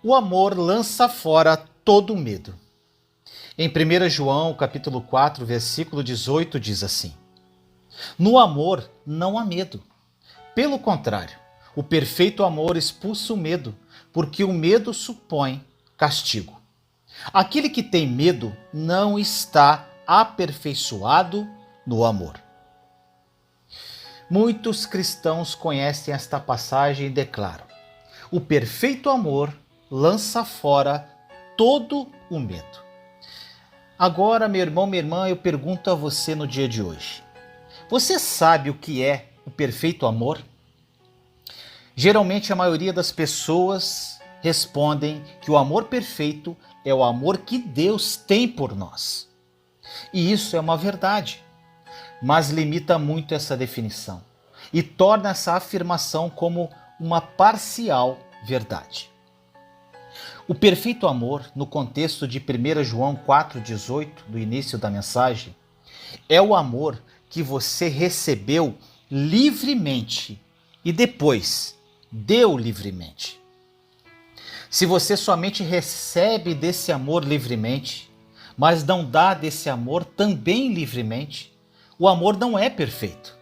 O amor lança fora todo medo. Em 1 João, capítulo 4, versículo 18, diz assim: No amor não há medo. Pelo contrário, o perfeito amor expulsa o medo, porque o medo supõe castigo. Aquele que tem medo não está aperfeiçoado no amor. Muitos cristãos conhecem esta passagem e declaram: o perfeito amor lança fora todo o medo. Agora, meu irmão, minha irmã, eu pergunto a você no dia de hoje: você sabe o que é o perfeito amor? Geralmente a maioria das pessoas respondem que o amor perfeito é o amor que Deus tem por nós. E isso é uma verdade, mas limita muito essa definição e torna essa afirmação como uma parcial verdade. O perfeito amor, no contexto de 1 João 4,18, do início da mensagem, é o amor que você recebeu livremente e depois deu livremente. Se você somente recebe desse amor livremente, mas não dá desse amor também livremente, o amor não é perfeito.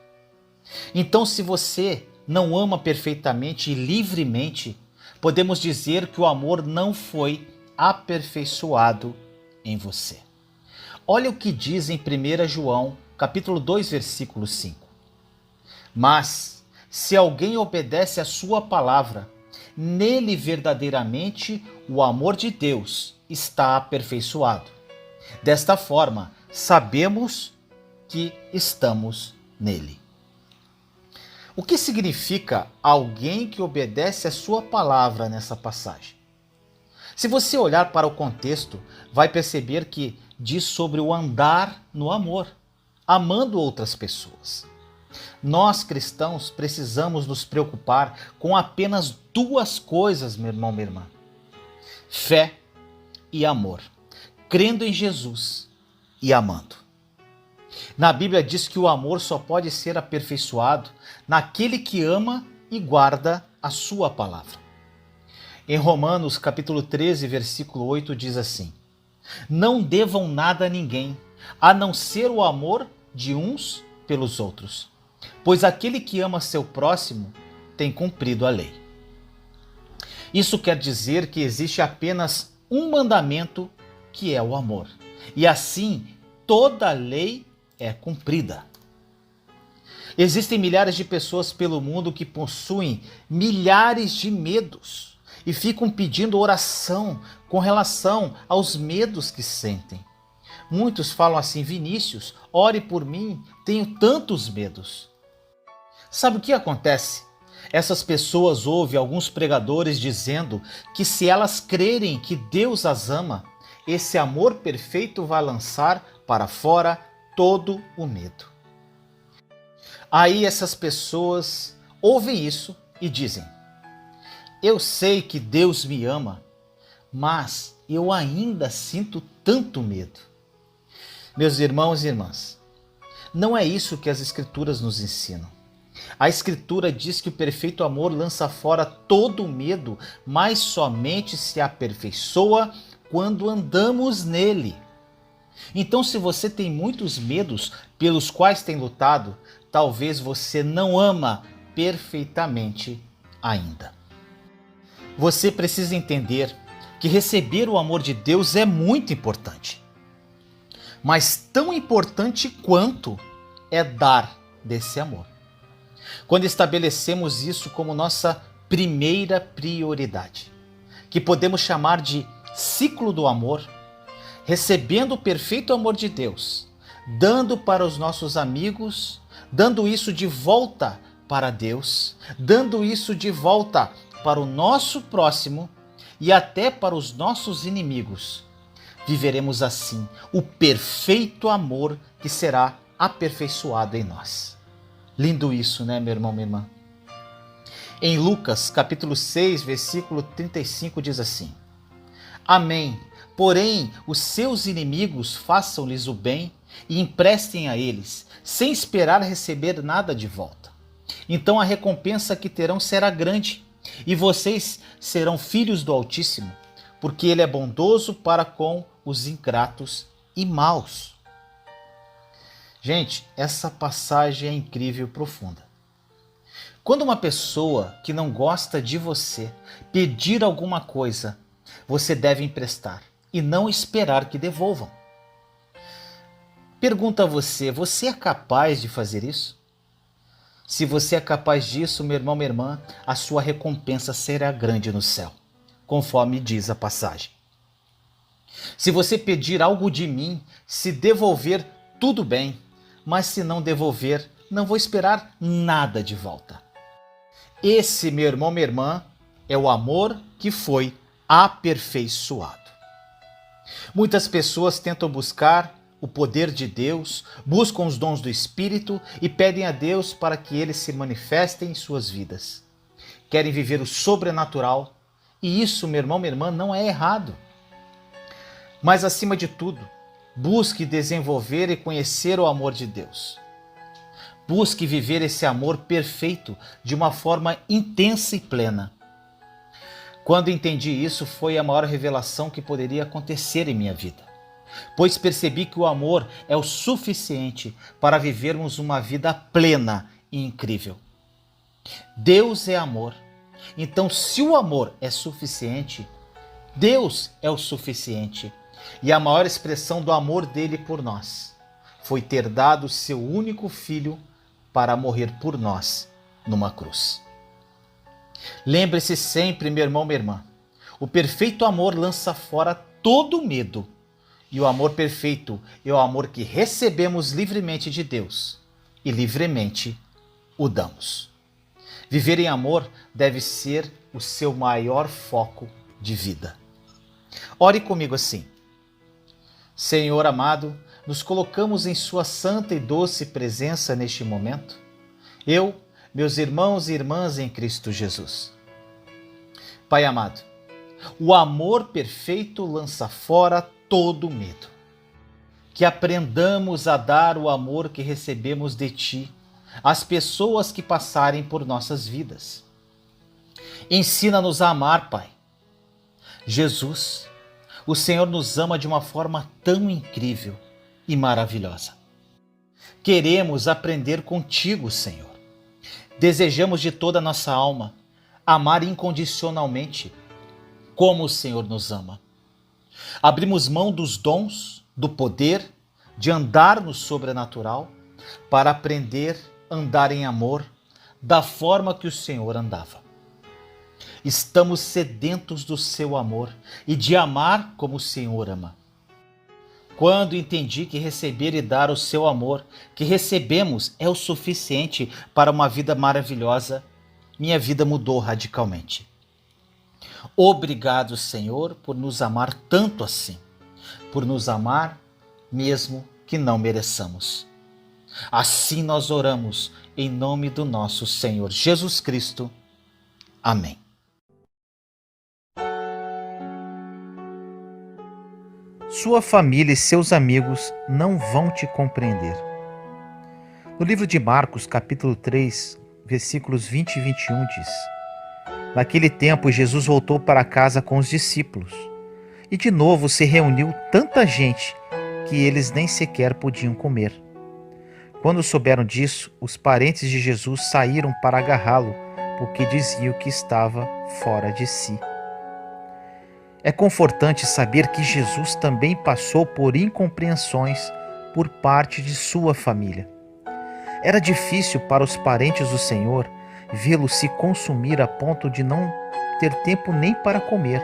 Então, se você não ama perfeitamente e livremente, podemos dizer que o amor não foi aperfeiçoado em você. Olha o que diz em 1 João, capítulo 2, versículo 5. Mas, se alguém obedece à sua palavra, nele verdadeiramente o amor de Deus está aperfeiçoado. Desta forma, sabemos que estamos nele. O que significa alguém que obedece à sua palavra nessa passagem? Se você olhar para o contexto, vai perceber que diz sobre o andar no amor, amando outras pessoas. Nós cristãos precisamos nos preocupar com apenas duas coisas, meu irmão, minha irmã: fé e amor, crendo em Jesus e amando. Na Bíblia diz que o amor só pode ser aperfeiçoado naquele que ama e guarda a sua palavra. Em Romanos capítulo 13, versículo 8 diz assim: não devam nada a ninguém, a não ser o amor de uns pelos outros, pois aquele que ama seu próximo tem cumprido a lei. Isso quer dizer que existe apenas um mandamento, que é o amor, e assim toda a lei é cumprida. Existem milhares de pessoas pelo mundo que possuem milhares de medos e ficam pedindo oração com relação aos medos que sentem. Muitos falam assim: Vinícius, ore por mim, tenho tantos medos. Sabe o que acontece? Essas pessoas ouvem alguns pregadores dizendo que se elas crerem que Deus as ama, esse amor perfeito vai lançar para fora todo o medo. Aí essas pessoas ouvem isso e dizem: eu sei que Deus me ama, mas eu ainda sinto tanto medo. Meus irmãos e irmãs, não é isso que as Escrituras nos ensinam. A Escritura diz que o perfeito amor lança fora todo o medo, mas somente se aperfeiçoa quando andamos nele. Então, se você tem muitos medos pelos quais tem lutado, talvez você não ama perfeitamente ainda. Você precisa entender que receber o amor de Deus é muito importante. Mas tão importante quanto é dar desse amor. Quando estabelecemos isso como nossa primeira prioridade, que podemos chamar de ciclo do amor, recebendo o perfeito amor de Deus, dando para os nossos amigos, dando isso de volta para Deus, dando isso de volta para o nosso próximo e até para os nossos inimigos, viveremos assim o perfeito amor que será aperfeiçoado em nós. Lindo isso, né, meu irmão, minha irmã? Em Lucas, capítulo 6, versículo 35, diz assim: Amém. Porém, os seus inimigos façam-lhes o bem e emprestem a eles, sem esperar receber nada de volta. Então a recompensa que terão será grande, E vocês serão filhos do Altíssimo, porque Ele é bondoso para com os ingratos e maus. Gente, essa passagem é incrível e profunda. Quando uma pessoa que não gosta de você pedir alguma coisa, você deve emprestar e não esperar que devolvam. Pergunta a você, você é capaz de fazer isso? Se você é capaz disso, meu irmão, minha irmã, a sua recompensa será grande no céu, conforme diz a passagem. Se você pedir algo de mim, se devolver, tudo bem, mas se não devolver, não vou esperar nada de volta. Esse, meu irmão, minha irmã, é o amor que foi aperfeiçoado. Muitas pessoas tentam buscar o poder de Deus, buscam os dons do Espírito e pedem a Deus para que eles se manifestem em suas vidas. Querem viver o sobrenatural e isso, meu irmão, minha irmã, não é errado. Mas, acima de tudo, busque desenvolver e conhecer o amor de Deus. Busque viver esse amor perfeito de uma forma intensa e plena. Quando entendi isso, foi a maior revelação que poderia acontecer em minha vida, pois percebi que o amor é o suficiente para vivermos uma vida plena e incrível. Deus é amor, então se o amor é suficiente, Deus é o suficiente. E a maior expressão do amor dele por nós foi ter dado seu único filho para morrer por nós numa cruz. Lembre-se sempre, meu irmão, minha irmã, o perfeito amor lança fora todo medo. E o amor perfeito é o amor que recebemos livremente de Deus e livremente o damos. Viver em amor deve ser o seu maior foco de vida. Ore comigo assim. Senhor amado, nos colocamos em sua santa e doce presença neste momento. Eu, meus irmãos e irmãs em Cristo Jesus. Pai amado, o amor perfeito lança fora todo medo. Que aprendamos a dar o amor que recebemos de Ti às pessoas que passarem por nossas vidas. Ensina-nos a amar, Pai. Jesus, o Senhor nos ama de uma forma tão incrível e maravilhosa. Queremos aprender contigo, Senhor. Desejamos de toda a nossa alma amar incondicionalmente, como o Senhor nos ama. Abrimos mão dos dons, do poder, de andar no sobrenatural, para aprender a andar em amor, da forma que o Senhor andava. Estamos sedentos do seu amor e de amar como o Senhor ama. Quando entendi que receber e dar o seu amor que recebemos é o suficiente para uma vida maravilhosa, minha vida mudou radicalmente. Obrigado, Senhor, por nos amar tanto assim, por nos amar mesmo que não mereçamos. Assim nós oramos em nome do nosso Senhor Jesus Cristo. Amém. Sua família e seus amigos não vão te compreender. No livro de Marcos, capítulo 3, versículos 20 e 21 diz: Naquele tempo, Jesus voltou para casa com os discípulos, e de novo se reuniu tanta gente que eles nem sequer podiam comer. Quando souberam disso, os parentes de Jesus saíram para agarrá-lo, porque diziam que estava fora de si. É confortante saber que Jesus também passou por incompreensões por parte de sua família. Era difícil para os parentes do Senhor vê-lo se consumir a ponto de não ter tempo nem para comer.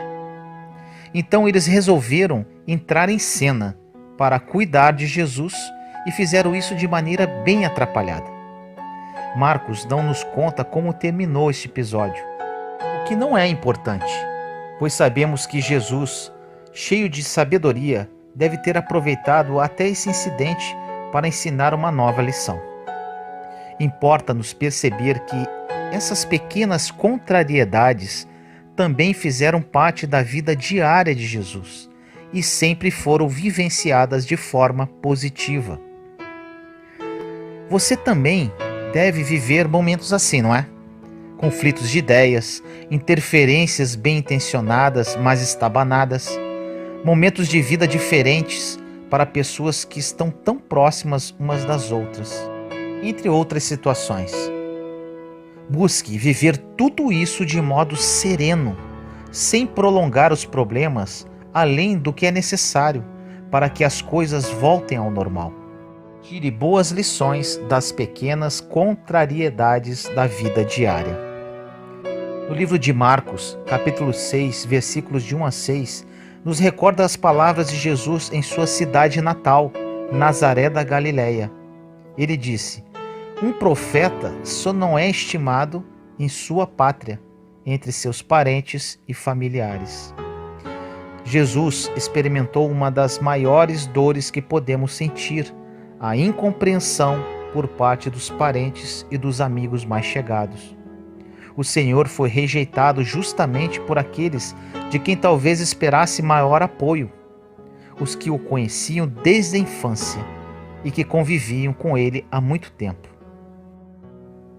Então eles resolveram entrar em cena para cuidar de Jesus e fizeram isso de maneira bem atrapalhada. Marcos não nos conta como terminou este episódio, o que não é importante, pois sabemos que Jesus, cheio de sabedoria, deve ter aproveitado até esse incidente para ensinar uma nova lição. Importa-nos perceber que essas pequenas contrariedades também fizeram parte da vida diária de Jesus e sempre foram vivenciadas de forma positiva. Você também deve viver momentos assim, não é? conflitos de ideias, interferências bem intencionadas, mas estabanadas, momentos de vida diferentes para pessoas que estão tão próximas umas das outras, entre outras situações. Busque viver tudo isso de modo sereno, sem prolongar os problemas além do que é necessário para que as coisas voltem ao normal. Tire boas lições das pequenas contrariedades da vida diária. No livro de Marcos, capítulo 6, versículos de 1 a 6, nos recorda as palavras de Jesus em sua cidade natal, Nazaré da Galileia. Ele disse: um profeta só não é estimado em sua pátria, entre seus parentes e familiares. Jesus experimentou uma das maiores dores que podemos sentir, a incompreensão por parte dos parentes e dos amigos mais chegados. O Senhor foi rejeitado justamente por aqueles de quem talvez esperasse maior apoio, os que o conheciam desde a infância e que conviviam com ele há muito tempo.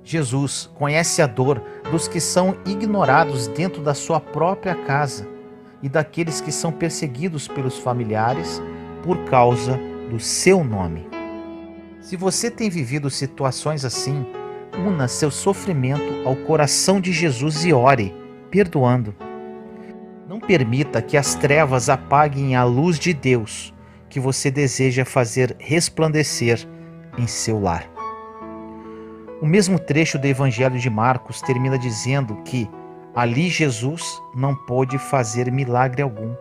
Jesus conhece a dor dos que são ignorados dentro da sua própria casa e daqueles que são perseguidos pelos familiares por causa do seu nome. Se você tem vivido situações assim, una seu sofrimento ao coração de Jesus e ore, perdoando. Não permita que as trevas apaguem a luz de Deus que você deseja fazer resplandecer em seu lar. O mesmo trecho do Evangelho de Marcos termina dizendo que ali Jesus não pôde fazer milagre algum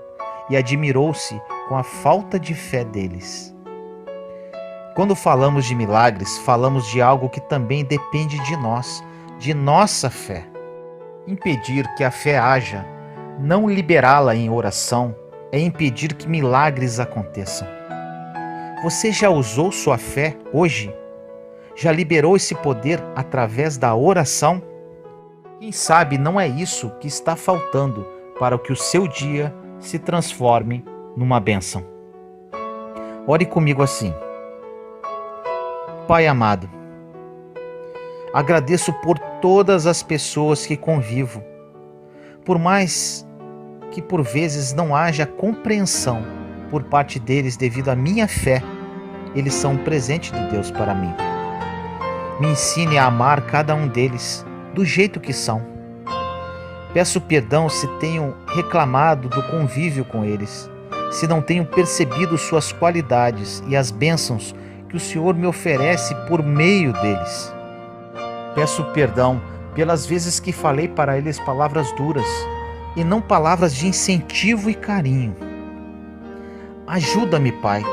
e admirou-se com a falta de fé deles. Quando falamos de milagres, falamos de algo que também depende de nós, de nossa fé. Impedir que a fé haja, não liberá-la em oração, é impedir que milagres aconteçam. Você já usou sua fé hoje? Já liberou esse poder através da oração? Quem sabe não é isso que está faltando para que o seu dia se transforme numa bênção. Ore comigo assim. Pai amado, agradeço por todas as pessoas que convivo, por mais que por vezes não haja compreensão por parte deles devido à minha fé, eles são um presente de Deus para mim. Me ensine a amar cada um deles do jeito que são. Peço perdão se tenho reclamado do convívio com eles, se não tenho percebido suas qualidades e as bênçãos que o Senhor me oferece por meio deles. Peço perdão pelas vezes que falei para eles palavras duras e não palavras de incentivo e carinho. Ajuda-me, Pai,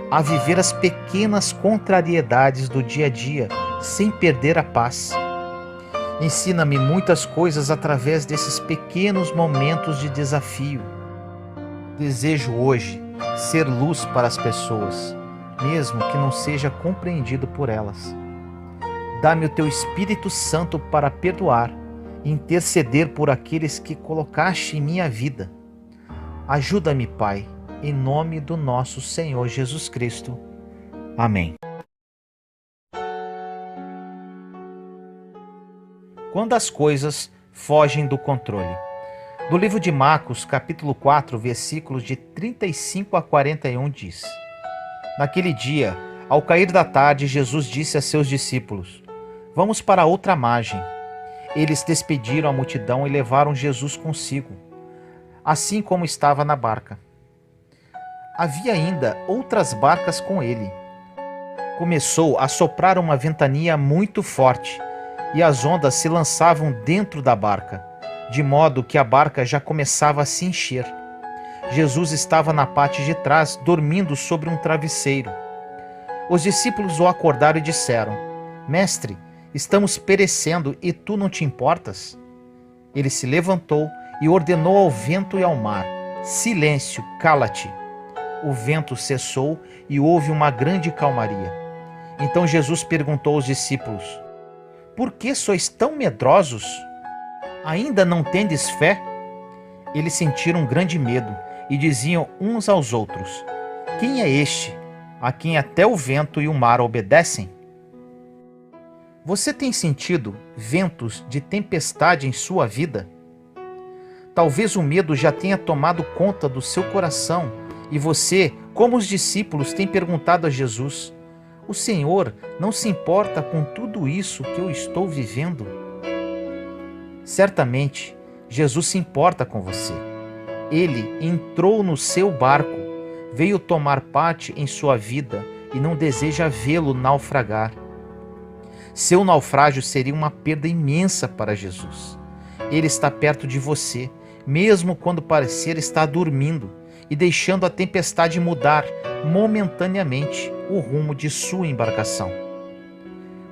a viver as pequenas contrariedades do dia a dia sem perder a paz. Ensina-me muitas coisas através desses pequenos momentos de desafio. Desejo hoje ser luz para as pessoas, mesmo que não seja compreendido por elas. Dá-me o teu Espírito Santo para perdoar e interceder por aqueles que colocaste em minha vida. Ajuda-me, Pai, em nome do nosso Senhor Jesus Cristo. Amém. Quando as coisas fogem do controle. No livro de Marcos, capítulo 4, versículos de 35 a 41 diz: Naquele dia, ao cair da tarde, Jesus disse a seus discípulos: Vamos para outra margem. Eles despediram a multidão e levaram Jesus consigo, assim como estava na barca. Havia ainda outras barcas com ele. Começou a soprar uma ventania muito forte, e as ondas se lançavam dentro da barca, de modo que a barca já começava a se encher. Jesus estava na parte de trás, dormindo sobre um travesseiro. Os discípulos o acordaram e disseram: Mestre, estamos perecendo e tu não te importas? Ele se levantou e ordenou ao vento e ao mar: Silêncio, cala-te. O vento cessou e houve uma grande calmaria. Então Jesus perguntou aos discípulos: Por que sois tão medrosos? Ainda não tendes fé? Eles sentiram um grande medo e diziam uns aos outros: Quem é este, a quem até o vento e o mar obedecem? Você tem sentido ventos de tempestade em sua vida? Talvez o medo já tenha tomado conta do seu coração e você, como os discípulos, tem perguntado a Jesus: o Senhor não se importa com tudo isso que eu estou vivendo? Certamente, Jesus se importa com você. Ele entrou no seu barco, veio tomar parte em sua vida e não deseja vê-lo naufragar. Seu naufrágio seria uma perda imensa para Jesus. Ele está perto de você, mesmo quando parecer estar dormindo e deixando a tempestade mudar momentaneamente o rumo de sua embarcação.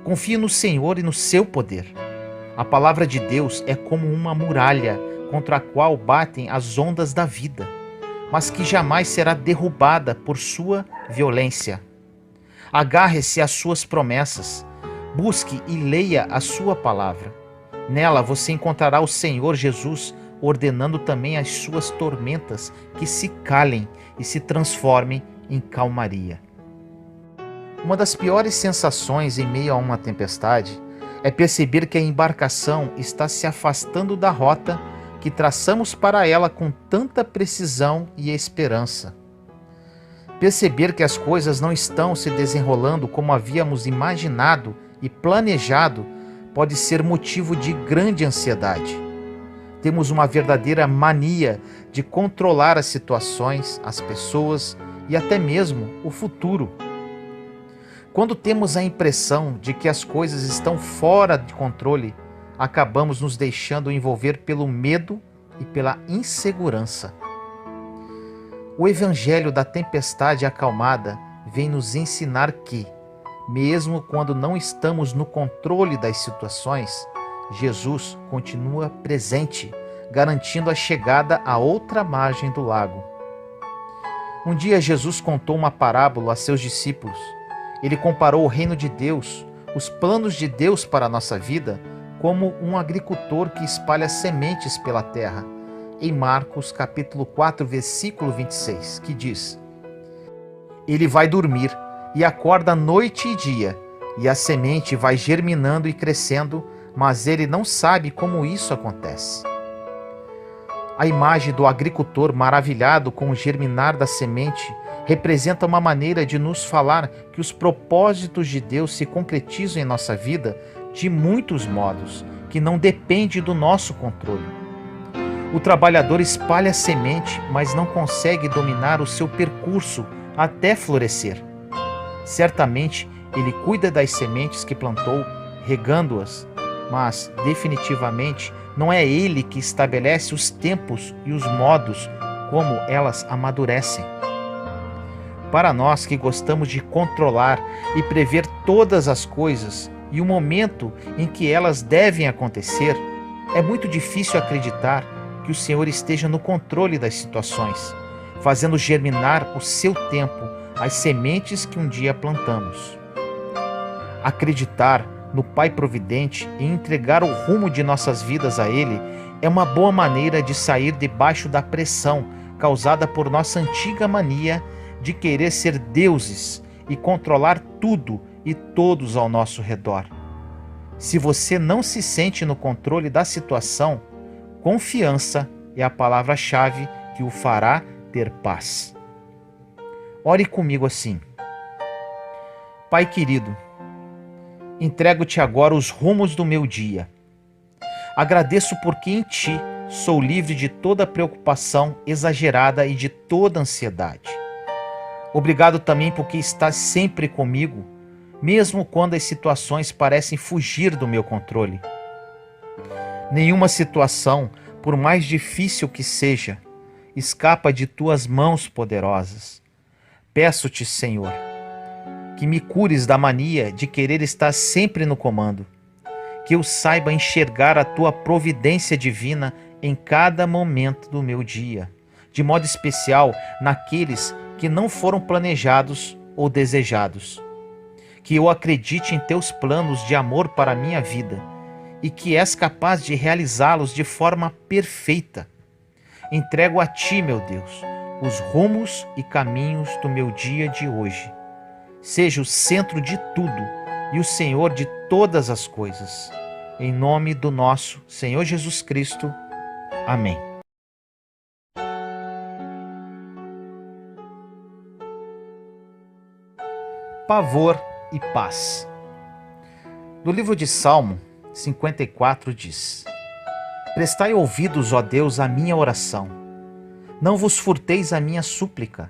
Confie no Senhor e no seu poder. A palavra de Deus é como uma muralha contra a qual batem as ondas da vida, mas que jamais será derrubada por sua violência. Agarre-se às suas promessas, busque e leia a sua palavra. Nela você encontrará o Senhor Jesus ordenando também as suas tormentas que se calem e se transformem em calmaria. Uma das piores sensações em meio a uma tempestade é perceber que a embarcação está se afastando da rota que traçamos para ela com tanta precisão e esperança. Perceber que as coisas não estão se desenrolando como havíamos imaginado e planejado pode ser motivo de grande ansiedade. Temos uma verdadeira mania de controlar as situações, as pessoas e até mesmo o futuro. Quando temos a impressão de que as coisas estão fora de controle, acabamos nos deixando envolver pelo medo e pela insegurança. O Evangelho da tempestade acalmada vem nos ensinar que, mesmo quando não estamos no controle das situações, Jesus continua presente, garantindo a chegada à outra margem do lago. Um dia Jesus contou uma parábola a seus discípulos. Ele comparou o reino de Deus, os planos de Deus para a nossa vida, como um agricultor que espalha sementes pela terra, em Marcos capítulo 4, versículo 26, que diz: Ele vai dormir e acorda noite e dia, e a semente vai germinando e crescendo, mas ele não sabe como isso acontece. A imagem do agricultor maravilhado com o germinar da semente representa uma maneira de nos falar que os propósitos de Deus se concretizam em nossa vida de muitos modos, que não depende do nosso controle. O trabalhador espalha a semente, mas não consegue dominar o seu percurso até florescer. Certamente, ele cuida das sementes que plantou, regando-as, mas, definitivamente, não é ele que estabelece os tempos e os modos como elas amadurecem. Para nós que gostamos de controlar e prever todas as coisas e o momento em que elas devem acontecer, é muito difícil acreditar que o Senhor esteja no controle das situações, fazendo germinar o seu tempo as sementes que um dia plantamos. Acreditar no Pai Providente e entregar o rumo de nossas vidas a Ele é uma boa maneira de sair debaixo da pressão causada por nossa antiga mania de querer ser deuses e controlar tudo e todos ao nosso redor. Se você não se sente no controle da situação, confiança é a palavra-chave que o fará ter paz. Ore comigo assim: Pai querido, entrego-te agora os rumos do meu dia. Agradeço porque em Ti sou livre de toda preocupação exagerada e de toda ansiedade. Obrigado também porque estás sempre comigo, mesmo quando as situações parecem fugir do meu controle. Nenhuma situação, por mais difícil que seja, escapa de Tuas mãos poderosas. Peço-te, Senhor, que me cures da mania de querer estar sempre no comando, que eu saiba enxergar a Tua providência divina em cada momento do meu dia, de modo especial naqueles que não foram planejados ou desejados. Que eu acredite em Teus planos de amor para a minha vida e que és capaz de realizá-los de forma perfeita. Entrego a Ti, meu Deus, os rumos e caminhos do meu dia de hoje. Seja o centro de tudo e o Senhor de todas as coisas. Em nome do nosso Senhor Jesus Cristo. Amém. Pavor e paz. No livro de Salmo 54 diz: Prestai ouvidos, ó Deus, à minha oração. Não vos furteis a minha súplica.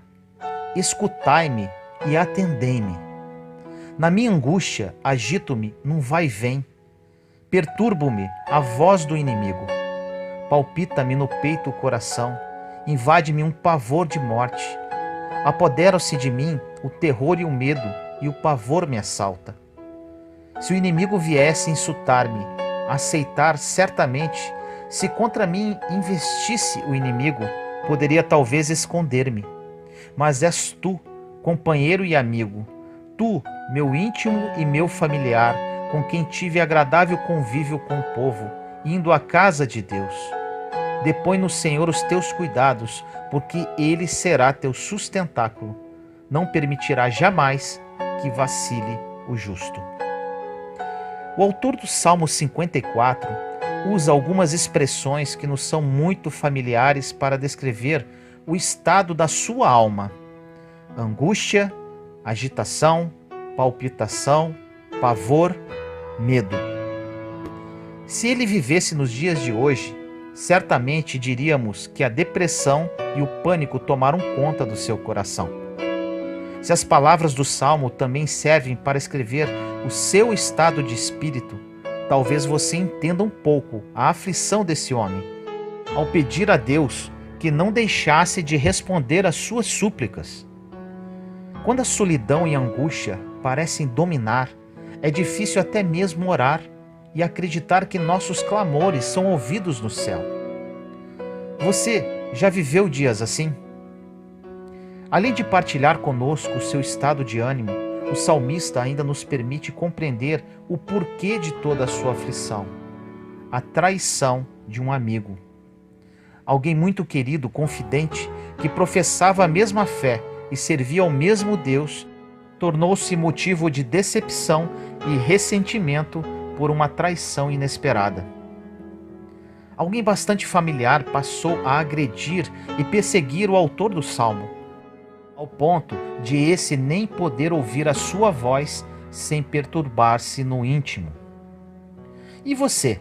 Escutai-me e atendei-me. Na minha angústia, agito-me num vai e vem. Perturbo-me a voz do inimigo. Palpita-me no peito o coração. Invade-me um pavor de morte. Apodera-se de mim o terror e o medo, e o pavor me assalta. Se o inimigo viesse insultar-me, aceitar certamente, se contra mim investisse o inimigo, poderia talvez esconder-me. Mas és tu, companheiro e amigo, tu, meu íntimo e meu familiar, com quem tive agradável convívio com o povo, indo à casa de Deus. Depõe no Senhor os teus cuidados, porque Ele será teu sustentáculo. Não permitirá jamais que vacile o justo. O autor do Salmo 54 usa algumas expressões que nos são muito familiares para descrever o estado da sua alma: angústia, agitação, palpitação, pavor, medo. Se ele vivesse nos dias de hoje, certamente diríamos que a depressão e o pânico tomaram conta do seu coração. Se as palavras do Salmo também servem para escrever o seu estado de espírito, talvez você entenda um pouco a aflição desse homem, ao pedir a Deus que não deixasse de responder às suas súplicas. Quando a solidão e a angústia parecem dominar, é difícil até mesmo orar e acreditar que nossos clamores são ouvidos no céu. Você já viveu dias assim? Além de partilhar conosco o seu estado de ânimo, o salmista ainda nos permite compreender o porquê de toda a sua aflição: a traição de um amigo. Alguém muito querido, confidente, que professava a mesma fé e servia ao mesmo Deus, tornou-se motivo de decepção e ressentimento por uma traição inesperada. Alguém bastante familiar passou a agredir e perseguir o autor do salmo, ao ponto de esse nem poder ouvir a sua voz sem perturbar-se no íntimo. E você,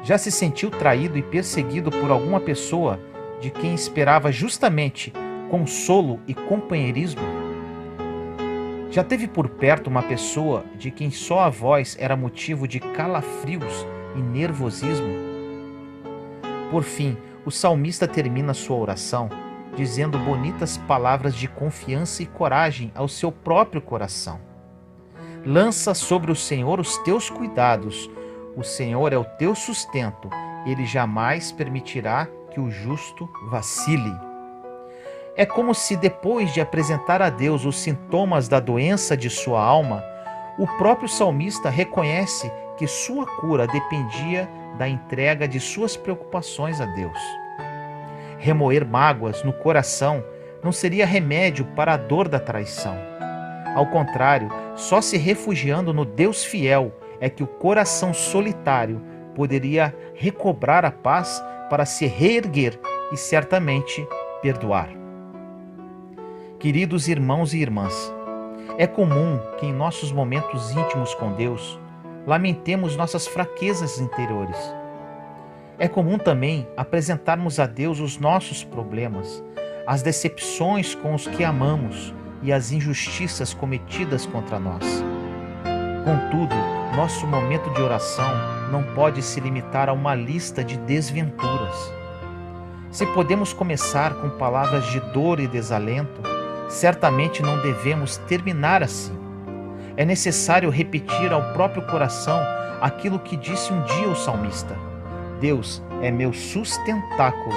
já se sentiu traído e perseguido por alguma pessoa de quem esperava justamente consolo e companheirismo? Já teve por perto uma pessoa de quem só a voz era motivo de calafrios e nervosismo? Por fim, o salmista termina sua oração dizendo bonitas palavras de confiança e coragem ao seu próprio coração. Lança sobre o Senhor os teus cuidados. O Senhor é o teu sustento. Ele jamais permitirá que o justo vacile. É como se, depois de apresentar a Deus os sintomas da doença de sua alma, o próprio salmista reconhece que sua cura dependia da entrega de suas preocupações a Deus. Remoer mágoas no coração não seria remédio para a dor da traição. Ao contrário, só se refugiando no Deus fiel é que o coração solitário poderia recobrar a paz para se reerguer e certamente perdoar. Queridos irmãos e irmãs, é comum que em nossos momentos íntimos com Deus lamentemos nossas fraquezas interiores. É comum também apresentarmos a Deus os nossos problemas, as decepções com os que amamos e as injustiças cometidas contra nós. Contudo, nosso momento de oração não pode se limitar a uma lista de desventuras. Se podemos começar com palavras de dor e desalento, certamente não devemos terminar assim. É necessário repetir ao próprio coração aquilo que disse um dia o salmista: Deus é meu sustentáculo,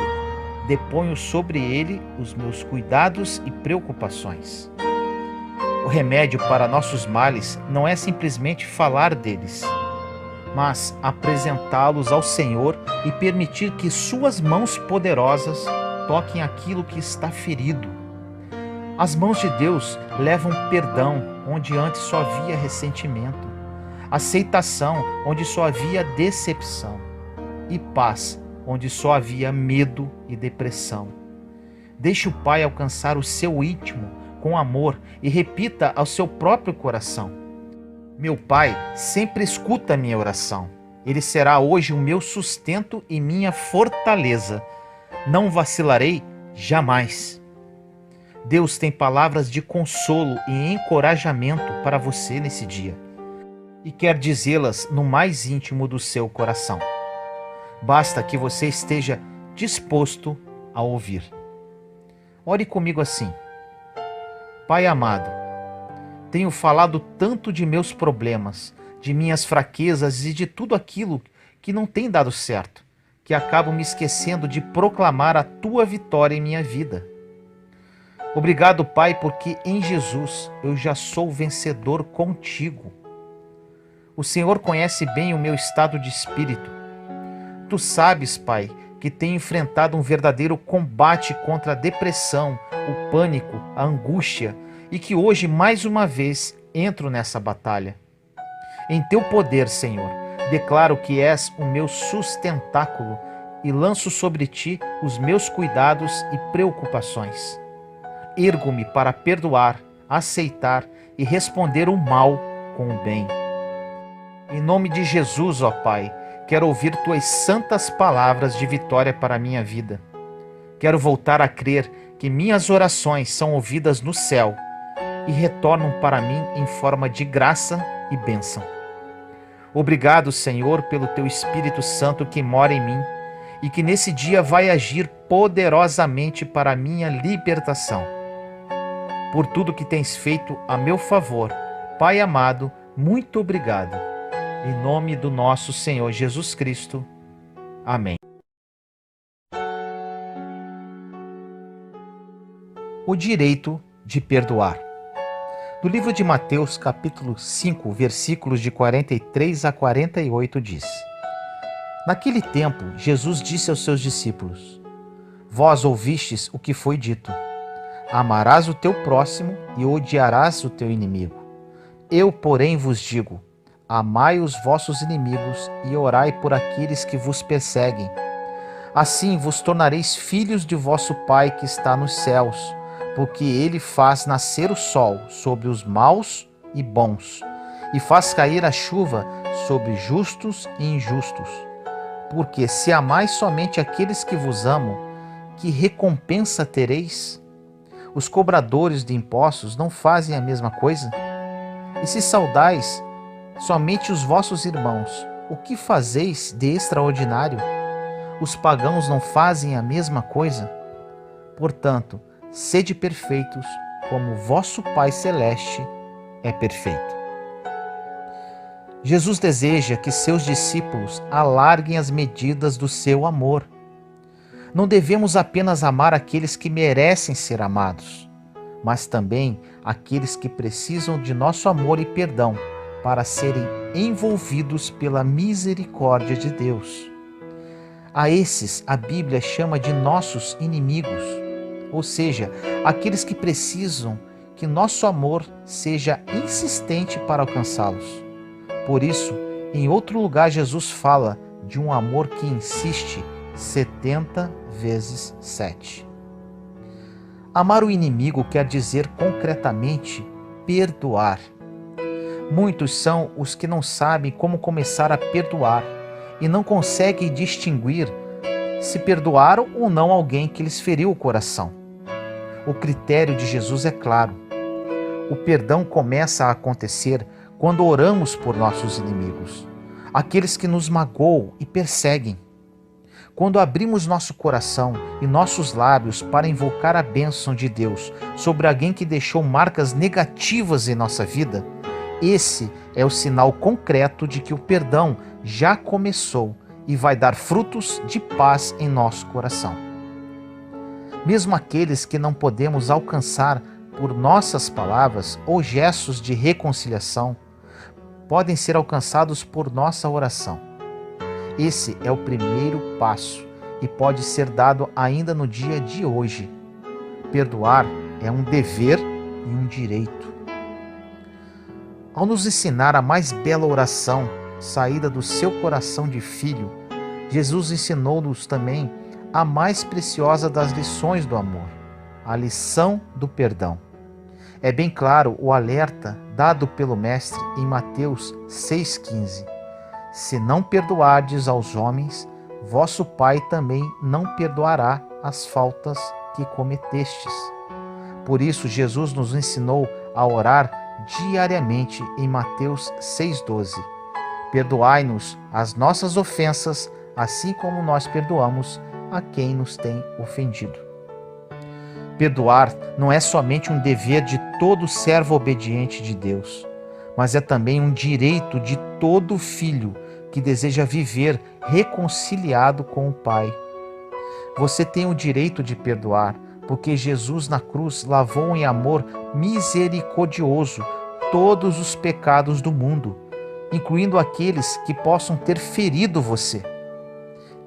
deponho sobre ele os meus cuidados e preocupações. O remédio para nossos males não é simplesmente falar deles, mas apresentá-los ao Senhor e permitir que suas mãos poderosas toquem aquilo que está ferido. As mãos de Deus levam perdão onde antes só havia ressentimento. aceitação onde só havia decepção e paz onde só havia medo e depressão. Deixe o Pai alcançar o seu íntimo com amor e repita ao seu próprio coração: meu Pai sempre escuta a minha oração. Ele será hoje o meu sustento e minha fortaleza. Não vacilarei jamais. Deus tem palavras de consolo e encorajamento para você nesse dia e quer dizê-las no mais íntimo do seu coração. Basta que você esteja disposto a ouvir. Ore comigo assim: Pai amado, tenho falado tanto de meus problemas, de minhas fraquezas e de tudo aquilo que não tem dado certo, que acabo me esquecendo de proclamar a tua vitória em minha vida. Obrigado, Pai, porque em Jesus eu já sou vencedor contigo. O Senhor conhece bem o meu estado de espírito. Tu sabes, Pai, que tenho enfrentado um verdadeiro combate contra a depressão, o pânico, a angústia, e que hoje, mais uma vez, entro nessa batalha. Em teu poder, Senhor, declaro que és o meu sustentáculo e lanço sobre ti os meus cuidados e preocupações. Ergo-me para perdoar, aceitar e responder o mal com o bem. Em nome de Jesus, ó Pai, quero ouvir tuas santas palavras de vitória para a minha vida. Quero voltar a crer que minhas orações são ouvidas no céu e retornam para mim em forma de graça e bênção. Obrigado, Senhor, pelo teu Espírito Santo que mora em mim e que nesse dia vai agir poderosamente para a minha libertação. Por tudo que tens feito a meu favor, Pai amado, muito obrigado. Em nome do nosso Senhor Jesus Cristo. Amém. O direito de perdoar. Do livro de Mateus, capítulo 5, versículos de 43 a 48 diz: Naquele tempo, Jesus disse aos seus discípulos: Vós ouvistes o que foi dito: Amarás o teu próximo e odiarás o teu inimigo. Eu, porém, vos digo: amai os vossos inimigos e orai por aqueles que vos perseguem. Assim vos tornareis filhos de vosso Pai que está nos céus, porque ele faz nascer o sol sobre os maus e bons, e faz cair a chuva sobre justos e injustos. Porque se amais somente aqueles que vos amam, que recompensa tereis? Os cobradores de impostos não fazem a mesma coisa? E se saudais somente os vossos irmãos, o que fazeis de extraordinário? Os pagãos não fazem a mesma coisa? Portanto, sede perfeitos, como vosso Pai Celeste é perfeito. Jesus deseja que seus discípulos alarguem as medidas do seu amor. Não devemos apenas amar aqueles que merecem ser amados, mas também aqueles que precisam de nosso amor e perdão para serem envolvidos pela misericórdia de Deus. A esses a Bíblia chama de nossos inimigos, ou seja, aqueles que precisam que nosso amor seja insistente para alcançá-los. Por isso, em outro lugar, Jesus fala de um amor que insiste 70 vezes 7. Amar o inimigo quer dizer concretamente perdoar. Muitos são os que não sabem como começar a perdoar e não conseguem distinguir se perdoaram ou não alguém que lhes feriu o coração. O critério de Jesus é claro. O perdão começa a acontecer quando oramos por nossos inimigos, aqueles que nos magoam e perseguem. Quando abrimos nosso coração e nossos lábios para invocar a bênção de Deus sobre alguém que deixou marcas negativas em nossa vida, esse é o sinal concreto de que o perdão já começou e vai dar frutos de paz em nosso coração. Mesmo aqueles que não podemos alcançar por nossas palavras ou gestos de reconciliação, podem ser alcançados por nossa oração. Esse é o primeiro passo e pode ser dado ainda no dia de hoje. Perdoar é um dever e um direito. Ao nos ensinar a mais bela oração, saída do seu coração de filho, Jesus ensinou-nos também a mais preciosa das lições do amor, a lição do perdão. É bem claro o alerta dado pelo Mestre em Mateus 6,15. Se não perdoardes aos homens, vosso Pai também não perdoará as faltas que cometestes. Por isso, Jesus nos ensinou a orar diariamente em Mateus 6,12. Perdoai-nos as nossas ofensas, assim como nós perdoamos a quem nos tem ofendido. Perdoar não é somente um dever de todo servo obediente de Deus, mas é também um direito de todo filho que deseja viver reconciliado com o Pai. Você tem o direito de perdoar, porque Jesus na cruz lavou em amor misericordioso todos os pecados do mundo, incluindo aqueles que possam ter ferido você.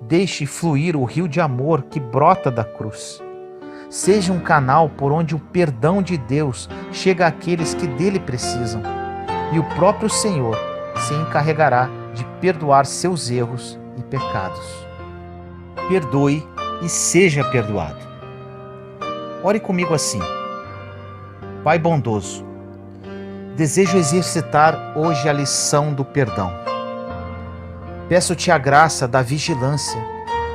Deixe fluir o rio de amor que brota da cruz. Seja um canal por onde o perdão de Deus chega àqueles que dele precisam, e o próprio Senhor se encarregará de perdoar seus erros e pecados. Perdoe e seja perdoado. Ore comigo assim: Pai bondoso, desejo exercitar hoje a lição do perdão. Peço-te a graça da vigilância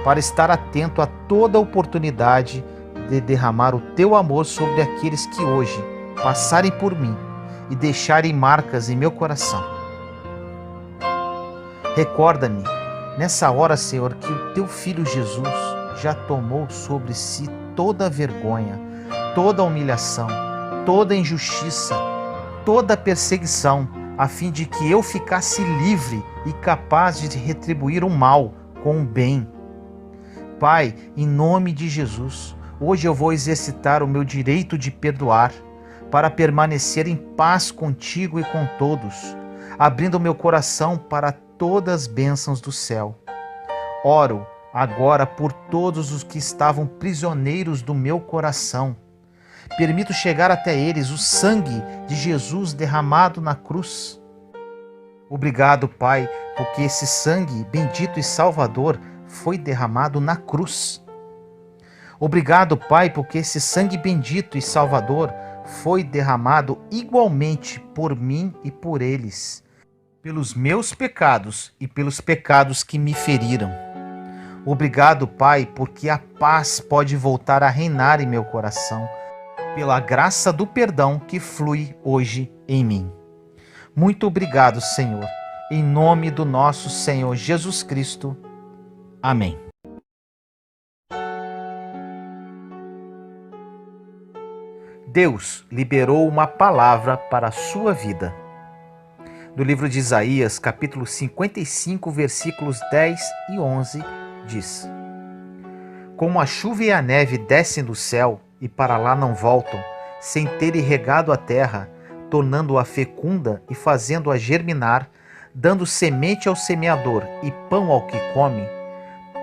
para estar atento a toda oportunidade de derramar o teu amor sobre aqueles que hoje passarem por mim e deixarem marcas em meu coração. Recorda-me, nessa hora, Senhor, que o teu Filho Jesus já tomou sobre si toda a vergonha, toda a humilhação, toda a injustiça, toda a perseguição, a fim de que eu ficasse livre e capaz de retribuir o mal com o bem. Pai, em nome de Jesus, hoje eu vou exercitar o meu direito de perdoar, para permanecer em paz contigo e com todos, abrindo meu coração para todas as bênçãos do céu. Oro agora por todos os que estavam prisioneiros do meu coração. Permito chegar até eles o sangue de Jesus derramado na cruz. Obrigado, Pai, porque esse sangue bendito e salvador foi derramado na cruz. Obrigado, Pai, porque esse sangue bendito e salvador foi derramado igualmente por mim e por eles, pelos meus pecados e pelos pecados que me feriram. Obrigado, Pai, porque a paz pode voltar a reinar em meu coração, pela graça do perdão que flui hoje em mim. Muito obrigado, Senhor, em nome do nosso Senhor Jesus Cristo. Amém. Deus liberou uma palavra para a sua vida. No livro de Isaías, capítulo 55, versículos 10 e 11, diz: Como a chuva e a neve descem do céu e para lá não voltam, sem terem regado a terra, tornando-a fecunda e fazendo-a germinar, dando semente ao semeador e pão ao que come,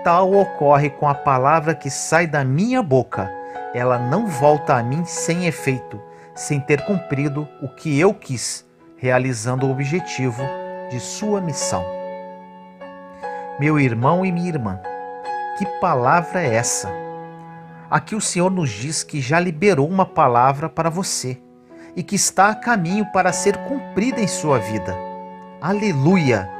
tal ocorre com a palavra que sai da minha boca. Ela não volta a mim sem efeito, sem ter cumprido o que eu quis, realizando o objetivo de sua missão. Meu irmão e minha irmã, que palavra é essa? Aqui o Senhor nos diz que já liberou uma palavra para você e que está a caminho para ser cumprida em sua vida. Aleluia!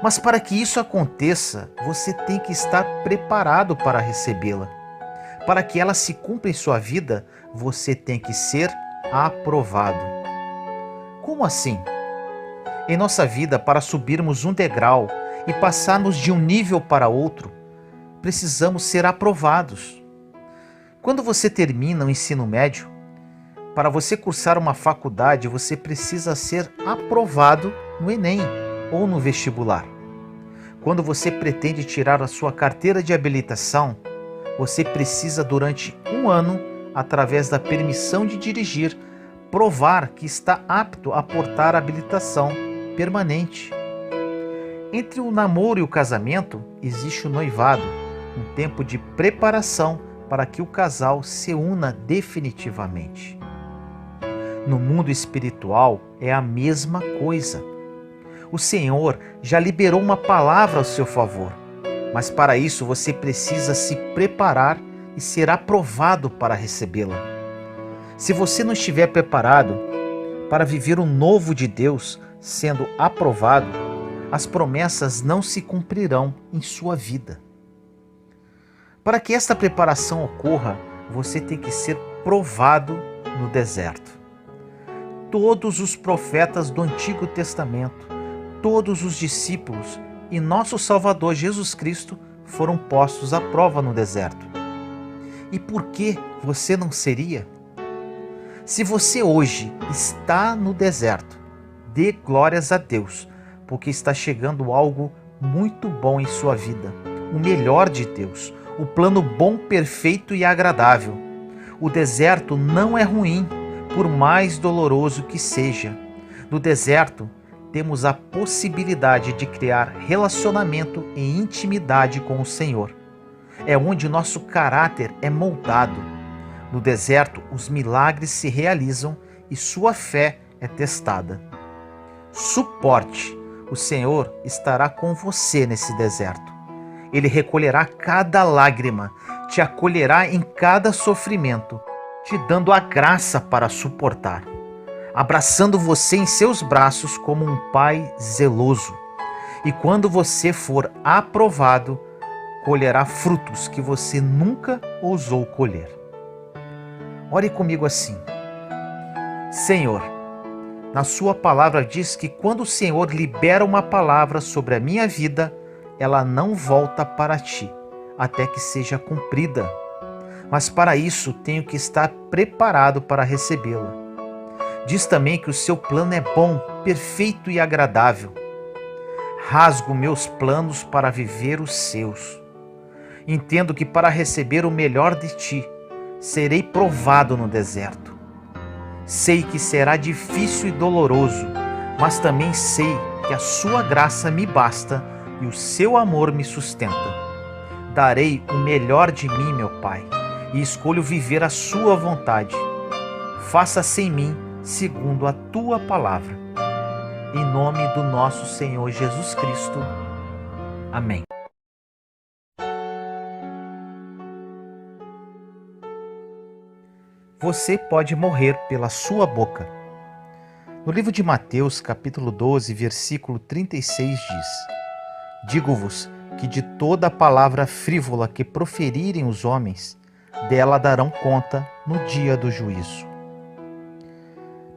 Mas para que isso aconteça, você tem que estar preparado para recebê-la. Para que ela se cumpra em sua vida, você tem que ser aprovado. Como assim? Em nossa vida, para subirmos um degrau e passarmos de um nível para outro, precisamos ser aprovados. Quando você termina o ensino médio, para você cursar uma faculdade, você precisa ser aprovado no Enem ou no vestibular. Quando você pretende tirar a sua carteira de habilitação, você precisa, durante um ano, através da permissão de dirigir, provar que está apto a portar habilitação permanente. Entre o namoro e o casamento, existe o noivado, um tempo de preparação para que o casal se una definitivamente. No mundo espiritual é a mesma coisa. O Senhor já liberou uma palavra ao seu favor, mas para isso você precisa se preparar e ser aprovado para recebê-la. Se você não estiver preparado para viver o novo de Deus sendo aprovado, as promessas não se cumprirão em sua vida. Para que esta preparação ocorra, você tem que ser provado no deserto. Todos os profetas do Antigo Testamento, todos os discípulos e nosso Salvador Jesus Cristo foram postos à prova no deserto. E por que você não seria? Se você hoje está no deserto, dê glórias a Deus, porque está chegando algo muito bom em sua vida, o melhor de Deus, o plano bom, perfeito e agradável. O deserto não é ruim, por mais doloroso que seja. No deserto, temos a possibilidade de criar relacionamento e intimidade com o Senhor. É onde nosso caráter é moldado. No deserto, os milagres se realizam e sua fé é testada. Suporte. O Senhor estará com você nesse deserto. Ele recolherá cada lágrima, te acolherá em cada sofrimento, te dando a graça para suportar, abraçando você em seus braços como um pai zeloso. E quando você for aprovado, colherá frutos que você nunca ousou colher. Ore comigo assim: Senhor, na sua palavra diz que quando o Senhor libera uma palavra sobre a minha vida, ela não volta para ti, até que seja cumprida. Mas para isso tenho que estar preparado para recebê-la. Diz também que o seu plano é bom, perfeito e agradável. Rasgo meus planos para viver os seus. Entendo que para receber o melhor de ti, serei provado no deserto. Sei que será difícil e doloroso, mas também sei que a sua graça me basta e o seu amor me sustenta. Darei o melhor de mim, meu Pai, e escolho viver a sua vontade. Faça-se em mim segundo a tua palavra. Em nome do nosso Senhor Jesus Cristo. Amém. Você pode morrer pela sua boca. No livro de Mateus, capítulo 12, versículo 36 diz: Digo-vos que de toda palavra frívola que proferirem os homens, dela darão conta no dia do juízo.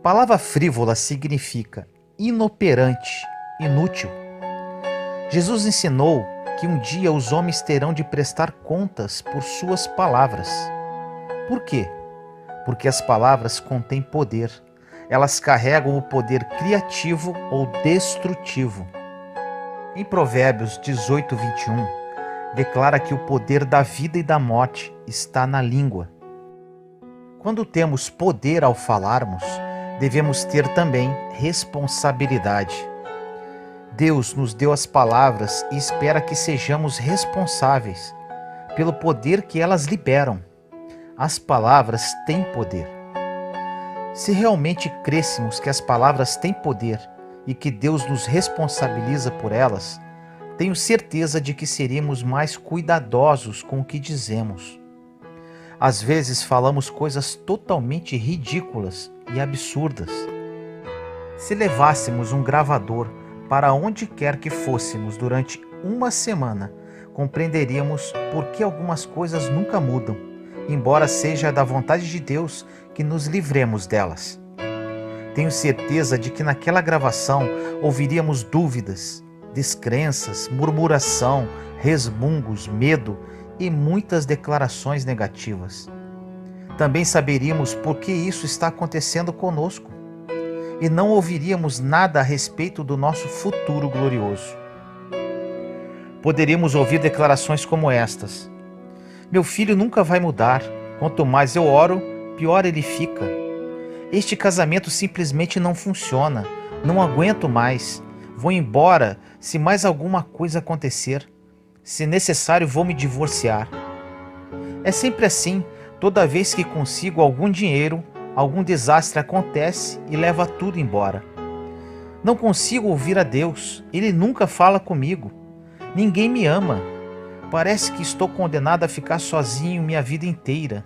Palavra frívola significa inoperante, inútil. Jesus ensinou que um dia os homens terão de prestar contas por suas palavras. Por quê? Porque as palavras contêm poder. Elas carregam o poder criativo ou destrutivo. Em Provérbios 18, 21, declara que o poder da vida e da morte está na língua. Quando temos poder ao falarmos, devemos ter também responsabilidade. Deus nos deu as palavras e espera que sejamos responsáveis pelo poder que elas liberam. As palavras têm poder. Se realmente crêssemos que as palavras têm poder e que Deus nos responsabiliza por elas, tenho certeza de que seríamos mais cuidadosos com o que dizemos. Às vezes falamos coisas totalmente ridículas e absurdas. Se levássemos um gravador para onde quer que fôssemos durante uma semana, compreenderíamos por que algumas coisas nunca mudam, embora seja da vontade de Deus que nos livremos delas. Tenho certeza de que naquela gravação ouviríamos dúvidas, descrenças, murmuração, resmungos, medo e muitas declarações negativas. Também saberíamos por que isso está acontecendo conosco e não ouviríamos nada a respeito do nosso futuro glorioso. Poderíamos ouvir declarações como estas: meu filho nunca vai mudar, quanto mais eu oro, pior ele fica. Este casamento simplesmente não funciona, não aguento mais, vou embora se mais alguma coisa acontecer. Se necessário, vou me divorciar. É sempre assim, toda vez que consigo algum dinheiro, algum desastre acontece e leva tudo embora. Não consigo ouvir a Deus, Ele nunca fala comigo. Ninguém me ama. Parece que estou condenado a ficar sozinho minha vida inteira.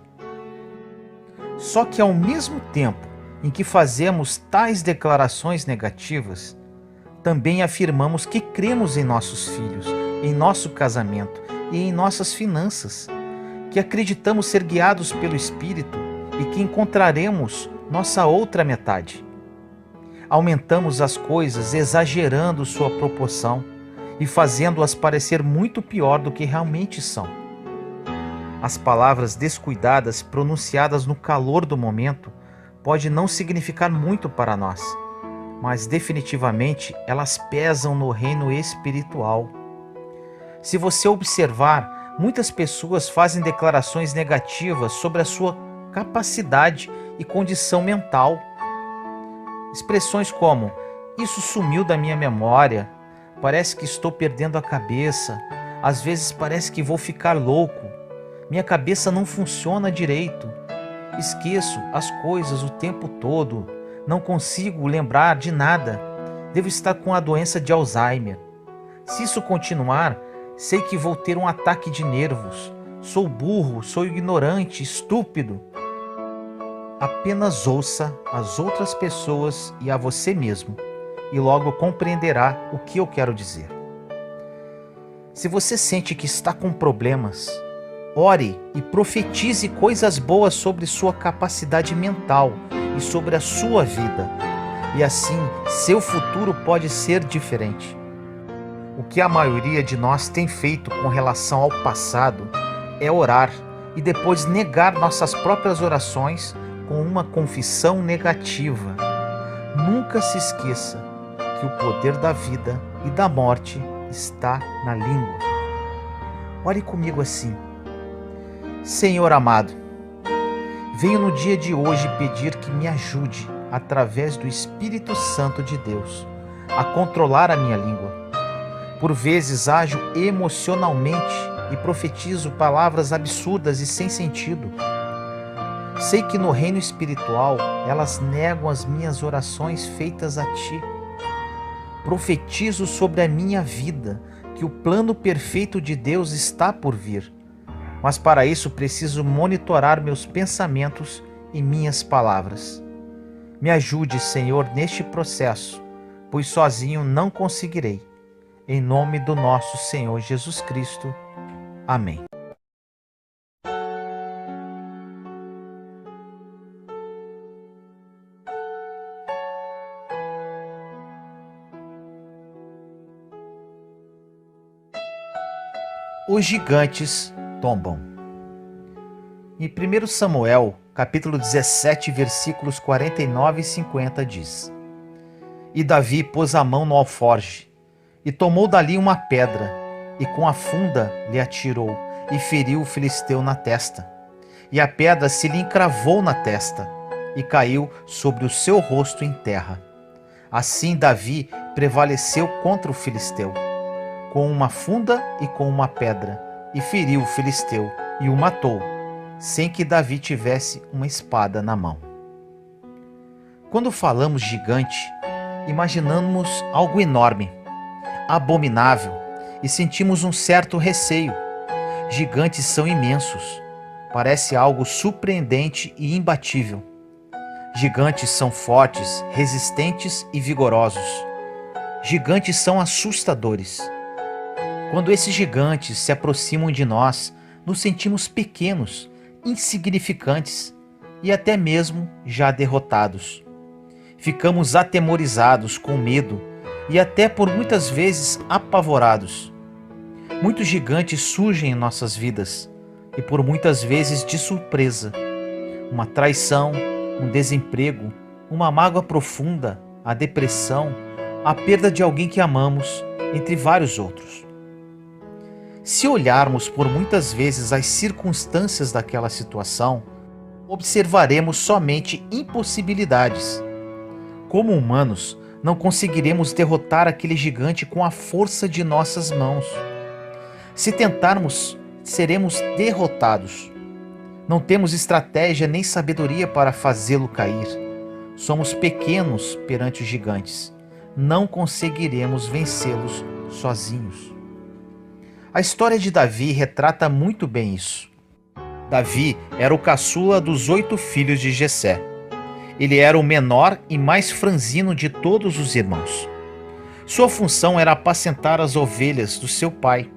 Só que ao mesmo tempo em que fazemos tais declarações negativas, também afirmamos que cremos em nossos filhos, em nosso casamento e em nossas finanças, que acreditamos ser guiados pelo Espírito e que encontraremos nossa outra metade. Aumentamos as coisas exagerando sua proporção e fazendo-as parecer muito pior do que realmente são. As palavras descuidadas pronunciadas no calor do momento pode não significar muito para nós, mas definitivamente elas pesam no reino espiritual. Se você observar, muitas pessoas fazem declarações negativas sobre a sua capacidade e condição mental. Expressões como: isso sumiu da minha memória, parece que estou perdendo a cabeça, às vezes parece que vou ficar louco, minha cabeça não funciona direito, esqueço as coisas o tempo todo, não consigo lembrar de nada, devo estar com a doença de Alzheimer. Se isso continuar, sei que vou ter um ataque de nervos, sou burro, sou ignorante, estúpido. Apenas ouça as outras pessoas e a você mesmo, e logo compreenderá o que eu quero dizer. Se você sente que está com problemas, ore e profetize coisas boas sobre sua capacidade mental e sobre a sua vida, e assim seu futuro pode ser diferente. O que a maioria de nós tem feito com relação ao passado é orar e depois negar nossas próprias orações com uma confissão negativa. Nunca se esqueça que o poder da vida e da morte está na língua. Ore comigo assim: Senhor amado, venho no dia de hoje pedir que me ajude, através do Espírito Santo de Deus, a controlar a minha língua. Por vezes ajo emocionalmente e profetizo palavras absurdas e sem sentido. Sei que no reino espiritual elas negam as minhas orações feitas a Ti. Profetizo sobre a minha vida que o plano perfeito de Deus está por vir. Mas para isso preciso monitorar meus pensamentos e minhas palavras. Me ajude, Senhor, neste processo, pois sozinho não conseguirei. Em nome do nosso Senhor Jesus Cristo. Amém. Os gigantes tombam. Em 1 Samuel, capítulo 17, versículos 49 e 50 diz: E Davi pôs a mão no alforje, e tomou dali uma pedra, e com a funda lhe atirou, e feriu o filisteu na testa. E a pedra se lhe encravou na testa, e caiu sobre o seu rosto em terra. Assim Davi prevaleceu contra o filisteu, com uma funda e com uma pedra, e feriu o filisteu, e o matou, sem que Davi tivesse uma espada na mão. Quando falamos gigante, imaginamos algo enorme, abominável, e sentimos um certo receio. Gigantes são imensos, parece algo surpreendente e imbatível. Gigantes são fortes, resistentes e vigorosos. Gigantes são assustadores. Quando esses gigantes se aproximam de nós, nos sentimos pequenos, insignificantes e até mesmo já derrotados. Ficamos atemorizados, com medo e até por muitas vezes apavorados. Muitos gigantes surgem em nossas vidas e por muitas vezes de surpresa. Uma traição, um desemprego, uma mágoa profunda, a depressão, a perda de alguém que amamos, entre vários outros. Se olharmos por muitas vezes as circunstâncias daquela situação, observaremos somente impossibilidades. Como humanos, não conseguiremos derrotar aquele gigante com a força de nossas mãos. Se tentarmos, seremos derrotados. Não temos estratégia nem sabedoria para fazê-lo cair. Somos pequenos perante os gigantes. Não conseguiremos vencê-los sozinhos. A história de Davi retrata muito bem isso. Davi era o caçula dos 8 filhos de Jessé. Ele era o menor e mais franzino de todos os irmãos. Sua função era apacentar as ovelhas do seu pai.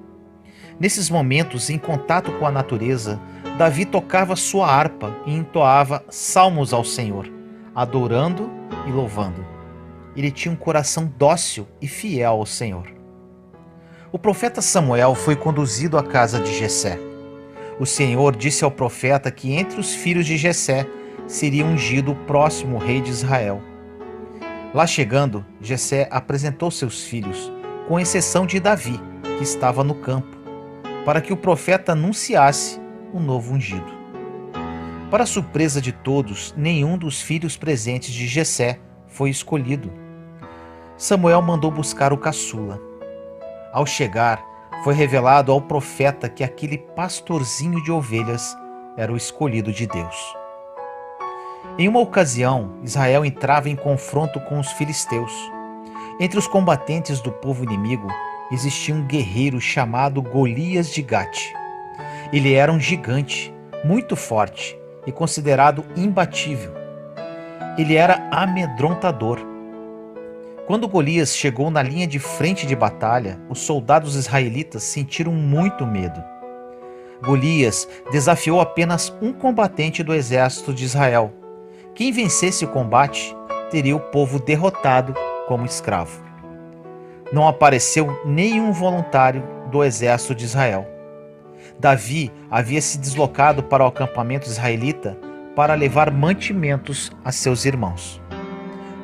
Nesses momentos, em contato com a natureza, Davi tocava sua harpa e entoava salmos ao Senhor, adorando e louvando. Ele tinha um coração dócil e fiel ao Senhor. O profeta Samuel foi conduzido à casa de Jessé. O Senhor disse ao profeta que entre os filhos de Jessé seria ungido o próximo rei de Israel. Lá chegando, Jessé apresentou seus filhos, com exceção de Davi, que estava no campo, para que o profeta anunciasse o novo ungido. Para surpresa de todos, nenhum dos filhos presentes de Jessé foi escolhido. Samuel mandou buscar o caçula. Ao chegar, foi revelado ao profeta que aquele pastorzinho de ovelhas era o escolhido de Deus. Em uma ocasião, Israel entrava em confronto com os filisteus. Entre os combatentes do povo inimigo, existia um guerreiro chamado Golias de Gate. Ele era um gigante, muito forte e considerado imbatível. Ele era amedrontador. Quando Golias chegou na linha de frente de batalha, os soldados israelitas sentiram muito medo. Golias desafiou apenas um combatente do exército de Israel. Quem vencesse o combate teria o povo derrotado como escravo. Não apareceu nenhum voluntário do exército de Israel. Davi havia se deslocado para o acampamento israelita para levar mantimentos a seus irmãos.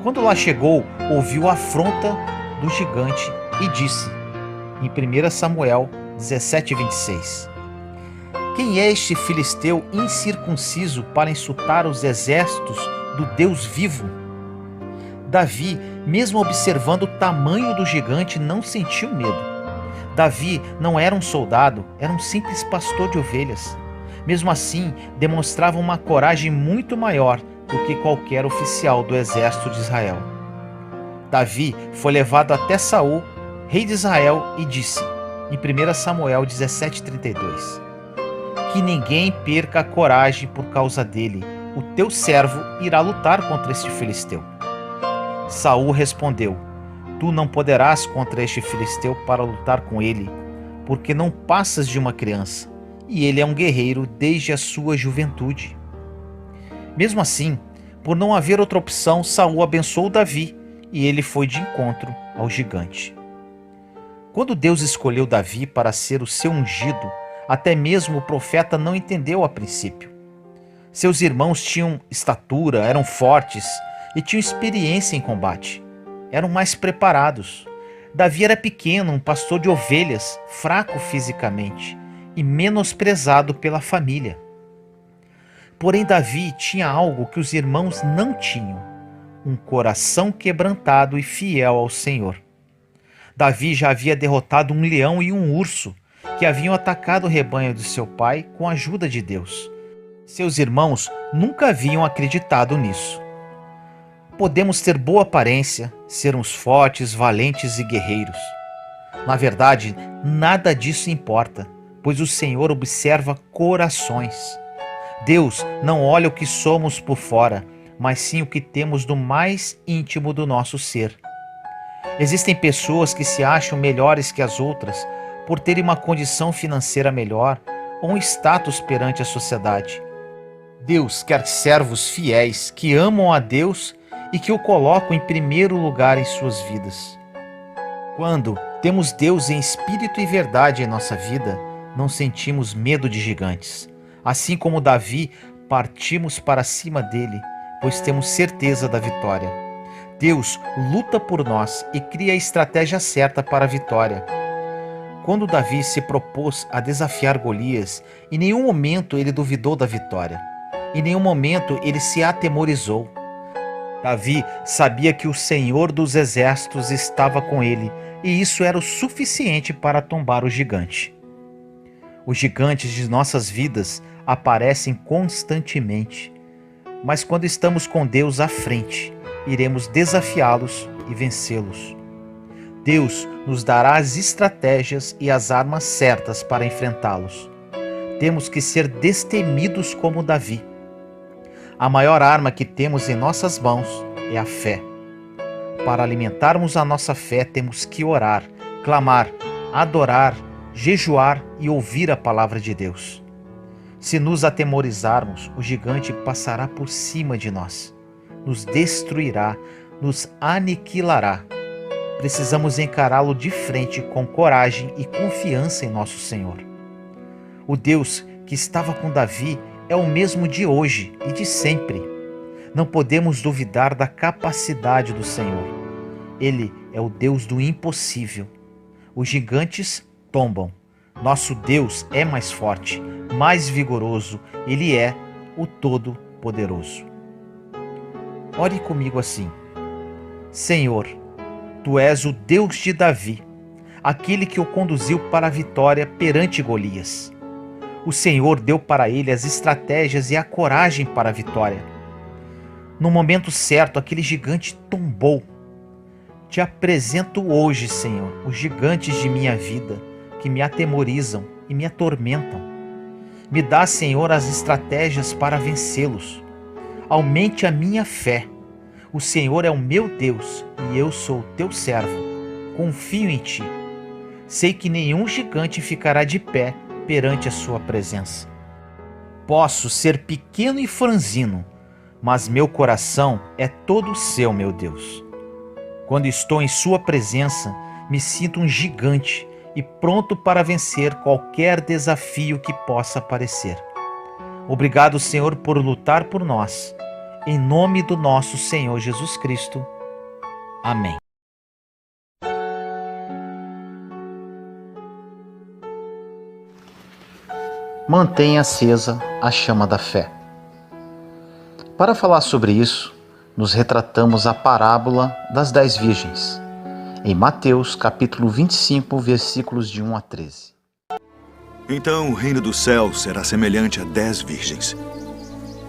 Quando lá chegou, ouviu a afronta do gigante e disse, em 1 Samuel 17:26, quem é este filisteu incircunciso para insultar os exércitos do Deus vivo? Davi, mesmo observando o tamanho do gigante, não sentiu medo. Davi não era um soldado, era um simples pastor de ovelhas. Mesmo assim, demonstrava uma coragem muito maior do que qualquer oficial do exército de Israel. Davi foi levado até Saul, rei de Israel, e disse, em 1 Samuel 17:32, que ninguém perca a coragem por causa dele. O teu servo irá lutar contra este filisteu. Saul respondeu, tu não poderás contra este filisteu para lutar com ele, porque não passas de uma criança, e ele é um guerreiro desde a sua juventude. Mesmo assim, por não haver outra opção, Saul abençoou Davi, e ele foi de encontro ao gigante. Quando Deus escolheu Davi para ser o seu ungido, até mesmo o profeta não entendeu a princípio. Seus irmãos tinham estatura, eram fortes e tinham experiência em combate. Eram mais preparados. Davi era pequeno, um pastor de ovelhas, fraco fisicamente e menosprezado pela família. Porém, Davi tinha algo que os irmãos não tinham: um coração quebrantado e fiel ao Senhor. Davi já havia derrotado um leão e um urso que haviam atacado o rebanho de seu pai com a ajuda de Deus. Seus irmãos nunca haviam acreditado nisso. Podemos ter boa aparência, sermos fortes, valentes e guerreiros. Na verdade, nada disso importa, pois o Senhor observa corações. Deus não olha o que somos por fora, mas sim o que temos do mais íntimo do nosso ser. Existem pessoas que se acham melhores que as outras por terem uma condição financeira melhor ou um status perante a sociedade. Deus quer servos fiéis que amam a Deus e que o colocam em primeiro lugar em suas vidas. Quando temos Deus em espírito e verdade em nossa vida, não sentimos medo de gigantes. Assim como Davi, partimos para cima dele, pois temos certeza da vitória. Deus luta por nós e cria a estratégia certa para a vitória. Quando Davi se propôs a desafiar Golias, em nenhum momento ele duvidou da vitória. Em nenhum momento ele se atemorizou. Davi sabia que o Senhor dos Exércitos estava com ele, e isso era o suficiente para tombar o gigante. Os gigantes de nossas vidas aparecem constantemente, mas quando estamos com Deus à frente, iremos desafiá-los e vencê-los. Deus nos dará as estratégias e as armas certas para enfrentá-los. Temos que ser destemidos como Davi. A maior arma que temos em nossas mãos é a fé. Para alimentarmos a nossa fé, temos que orar, clamar, adorar, jejuar e ouvir a palavra de Deus. Se nos atemorizarmos, o gigante passará por cima de nós, nos destruirá, nos aniquilará. Precisamos encará-lo de frente com coragem e confiança em nosso Senhor. O Deus que estava com Davi é o mesmo de hoje e de sempre. Não podemos duvidar da capacidade do Senhor. Ele é o Deus do impossível. Os gigantes tombam. Nosso Deus é mais forte, mais vigoroso. Ele é o Todo-Poderoso. Ore comigo assim: Senhor, Tu és o Deus de Davi, aquele que o conduziu para a vitória perante Golias. O Senhor deu para ele as estratégias e a coragem para a vitória. No momento certo, aquele gigante tombou. Te apresento hoje, Senhor, os gigantes de minha vida, que me atemorizam e me atormentam. Me dá, Senhor, as estratégias para vencê-los. Aumente a minha fé. O Senhor é o meu Deus e eu sou teu servo. Confio em ti. Sei que nenhum gigante ficará de pé perante a sua presença. Posso ser pequeno e franzino, mas meu coração é todo seu, meu Deus. Quando estou em sua presença, me sinto um gigante e pronto para vencer qualquer desafio que possa aparecer. Obrigado, Senhor, por lutar por nós. Em nome do nosso Senhor Jesus Cristo. Amém. Mantenha acesa a chama da fé. Para falar sobre isso, nos retratamos a parábola das 10 virgens, em Mateus capítulo 25, versículos de 1 a 13. Então o reino do céu será semelhante a 10 virgens,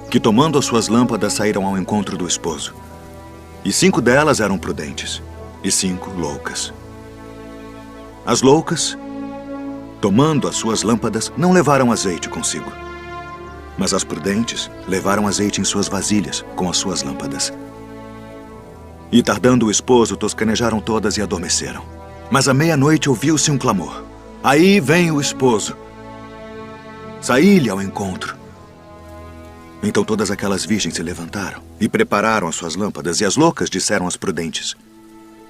que tomando as suas lâmpadas saíram ao encontro do esposo. E 5 delas eram prudentes, e 5 loucas. As loucas, tomando as suas lâmpadas, não levaram azeite consigo. Mas as prudentes levaram azeite em suas vasilhas com as suas lâmpadas. E tardando o esposo, toscanejaram todas e adormeceram. Mas à meia-noite ouviu-se um clamor: aí vem o esposo! Saí-lhe ao encontro. Então todas aquelas virgens se levantaram e prepararam as suas lâmpadas, e as loucas disseram às prudentes: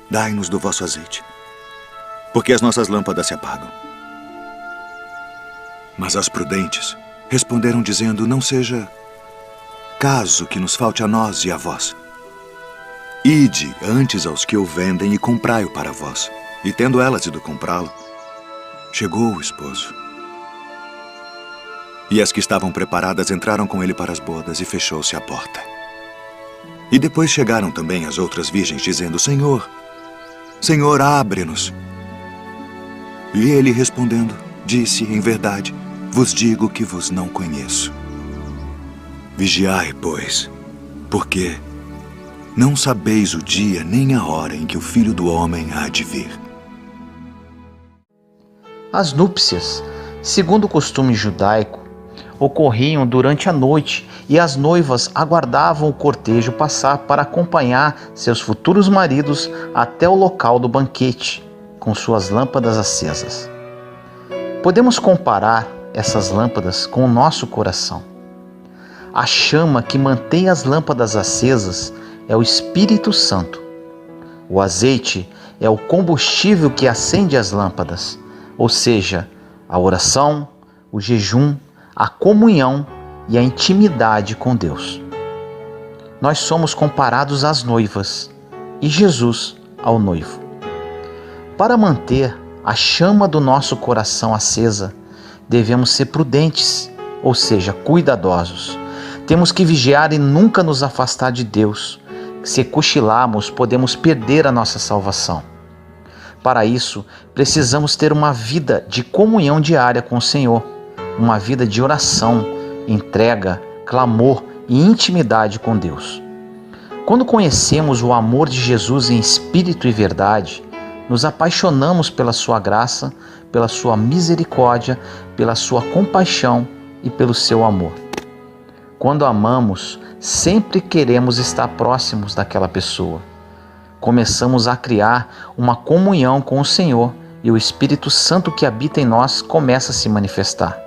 dai-nos do vosso azeite, porque as nossas lâmpadas se apagam. Mas as prudentes responderam dizendo: não seja caso que nos falte a nós e a vós. Ide antes aos que o vendem e comprai-o para vós. E tendo elas ido comprá-lo, chegou o esposo. E as que estavam preparadas entraram com ele para as bodas, e fechou-se a porta. E depois chegaram também as outras virgens, dizendo: Senhor, Senhor, abre-nos. E ele, respondendo, disse: em verdade, vos digo que vos não conheço. Vigiai, pois, porque não sabeis o dia nem a hora em que o Filho do Homem há de vir. As núpcias, segundo o costume judaico, ocorriam durante a noite e as noivas aguardavam o cortejo passar para acompanhar seus futuros maridos até o local do banquete, com suas lâmpadas acesas. Podemos comparar essas lâmpadas com o nosso coração. A chama que mantém as lâmpadas acesas é o Espírito Santo. O azeite é o combustível que acende as lâmpadas, ou seja, a oração, o jejum, a comunhão e a intimidade com Deus. Nós somos comparados às noivas e Jesus ao noivo. Para manter a chama do nosso coração acesa, devemos ser prudentes, ou seja, cuidadosos. Temos que vigiar e nunca nos afastar de Deus. Se cochilarmos, podemos perder a nossa salvação. Para isso, precisamos ter uma vida de comunhão diária com o Senhor, uma vida de oração, entrega, clamor e intimidade com Deus. Quando conhecemos o amor de Jesus em espírito e verdade, nos apaixonamos pela sua graça, pela sua misericórdia, pela sua compaixão e pelo seu amor. Quando amamos, sempre queremos estar próximos daquela pessoa. Começamos a criar uma comunhão com o Senhor e o Espírito Santo que habita em nós começa a se manifestar.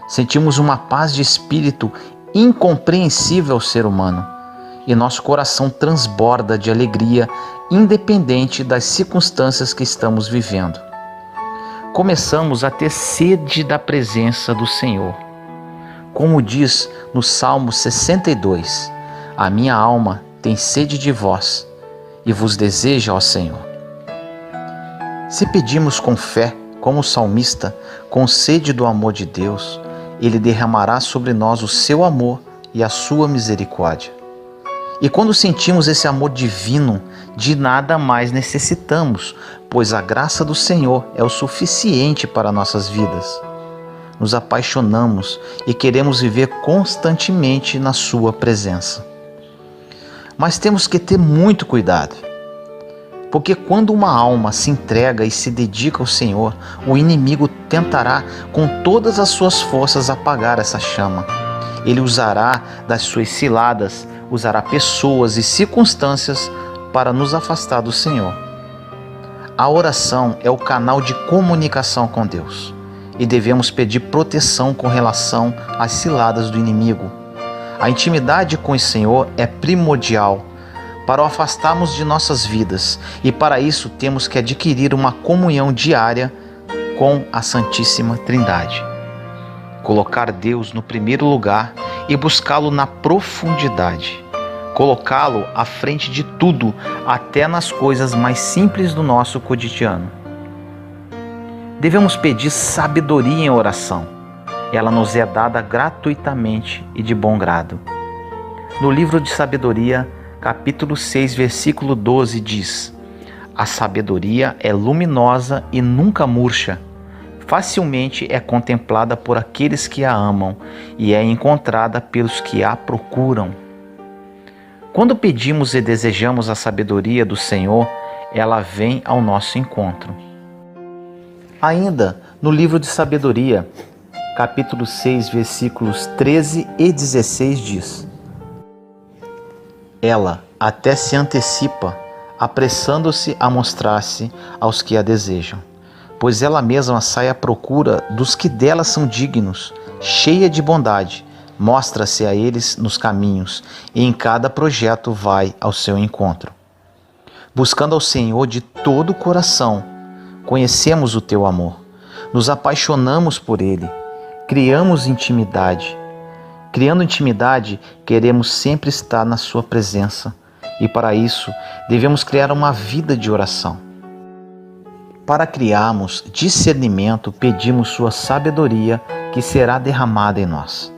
Sentimos uma paz de espírito incompreensível ao ser humano e nosso coração transborda de alegria independente das circunstâncias que estamos vivendo. Começamos a ter sede da presença do Senhor. Como diz no Salmo 62, a minha alma tem sede de vós e vos deseja, ó Senhor. Se pedimos com fé, como o salmista, com sede do amor de Deus, Ele derramará sobre nós o seu amor e a sua misericórdia. E quando sentimos esse amor divino, de nada mais necessitamos, pois a graça do Senhor é o suficiente para nossas vidas. Nos apaixonamos e queremos viver constantemente na sua presença. Mas temos que ter muito cuidado, porque quando uma alma se entrega e se dedica ao Senhor, o inimigo tentará com todas as suas forças apagar essa chama. Ele usará das suas ciladas, usará pessoas e circunstâncias para nos afastar do Senhor. A oração é o canal de comunicação com Deus e devemos pedir proteção com relação às ciladas do inimigo. A intimidade com o Senhor é primordial para o afastarmos de nossas vidas e para isso temos que adquirir uma comunhão diária com a Santíssima Trindade. Colocar Deus no primeiro lugar e buscá-lo na profundidade. Colocá-lo à frente de tudo, até nas coisas mais simples do nosso cotidiano. Devemos pedir sabedoria em oração. Ela nos é dada gratuitamente e de bom grado. No livro de Sabedoria, capítulo 6, versículo 12 diz: a sabedoria é luminosa e nunca murcha. Facilmente é contemplada por aqueles que a amam e é encontrada pelos que a procuram. Quando pedimos e desejamos a sabedoria do Senhor, ela vem ao nosso encontro. Ainda no livro de Sabedoria, capítulo 6, versículos 13 e 16 diz: ela até se antecipa, apressando-se a mostrar-se aos que a desejam, pois ela mesma sai à procura dos que dela são dignos, cheia de bondade, mostra-se a eles nos caminhos e em cada projeto vai ao seu encontro. Buscando ao Senhor de todo o coração, conhecemos o teu amor, nos apaixonamos por ele, criamos intimidade. Criando intimidade, queremos sempre estar na sua presença e para isso devemos criar uma vida de oração. Para criarmos discernimento, pedimos sua sabedoria que será derramada em nós.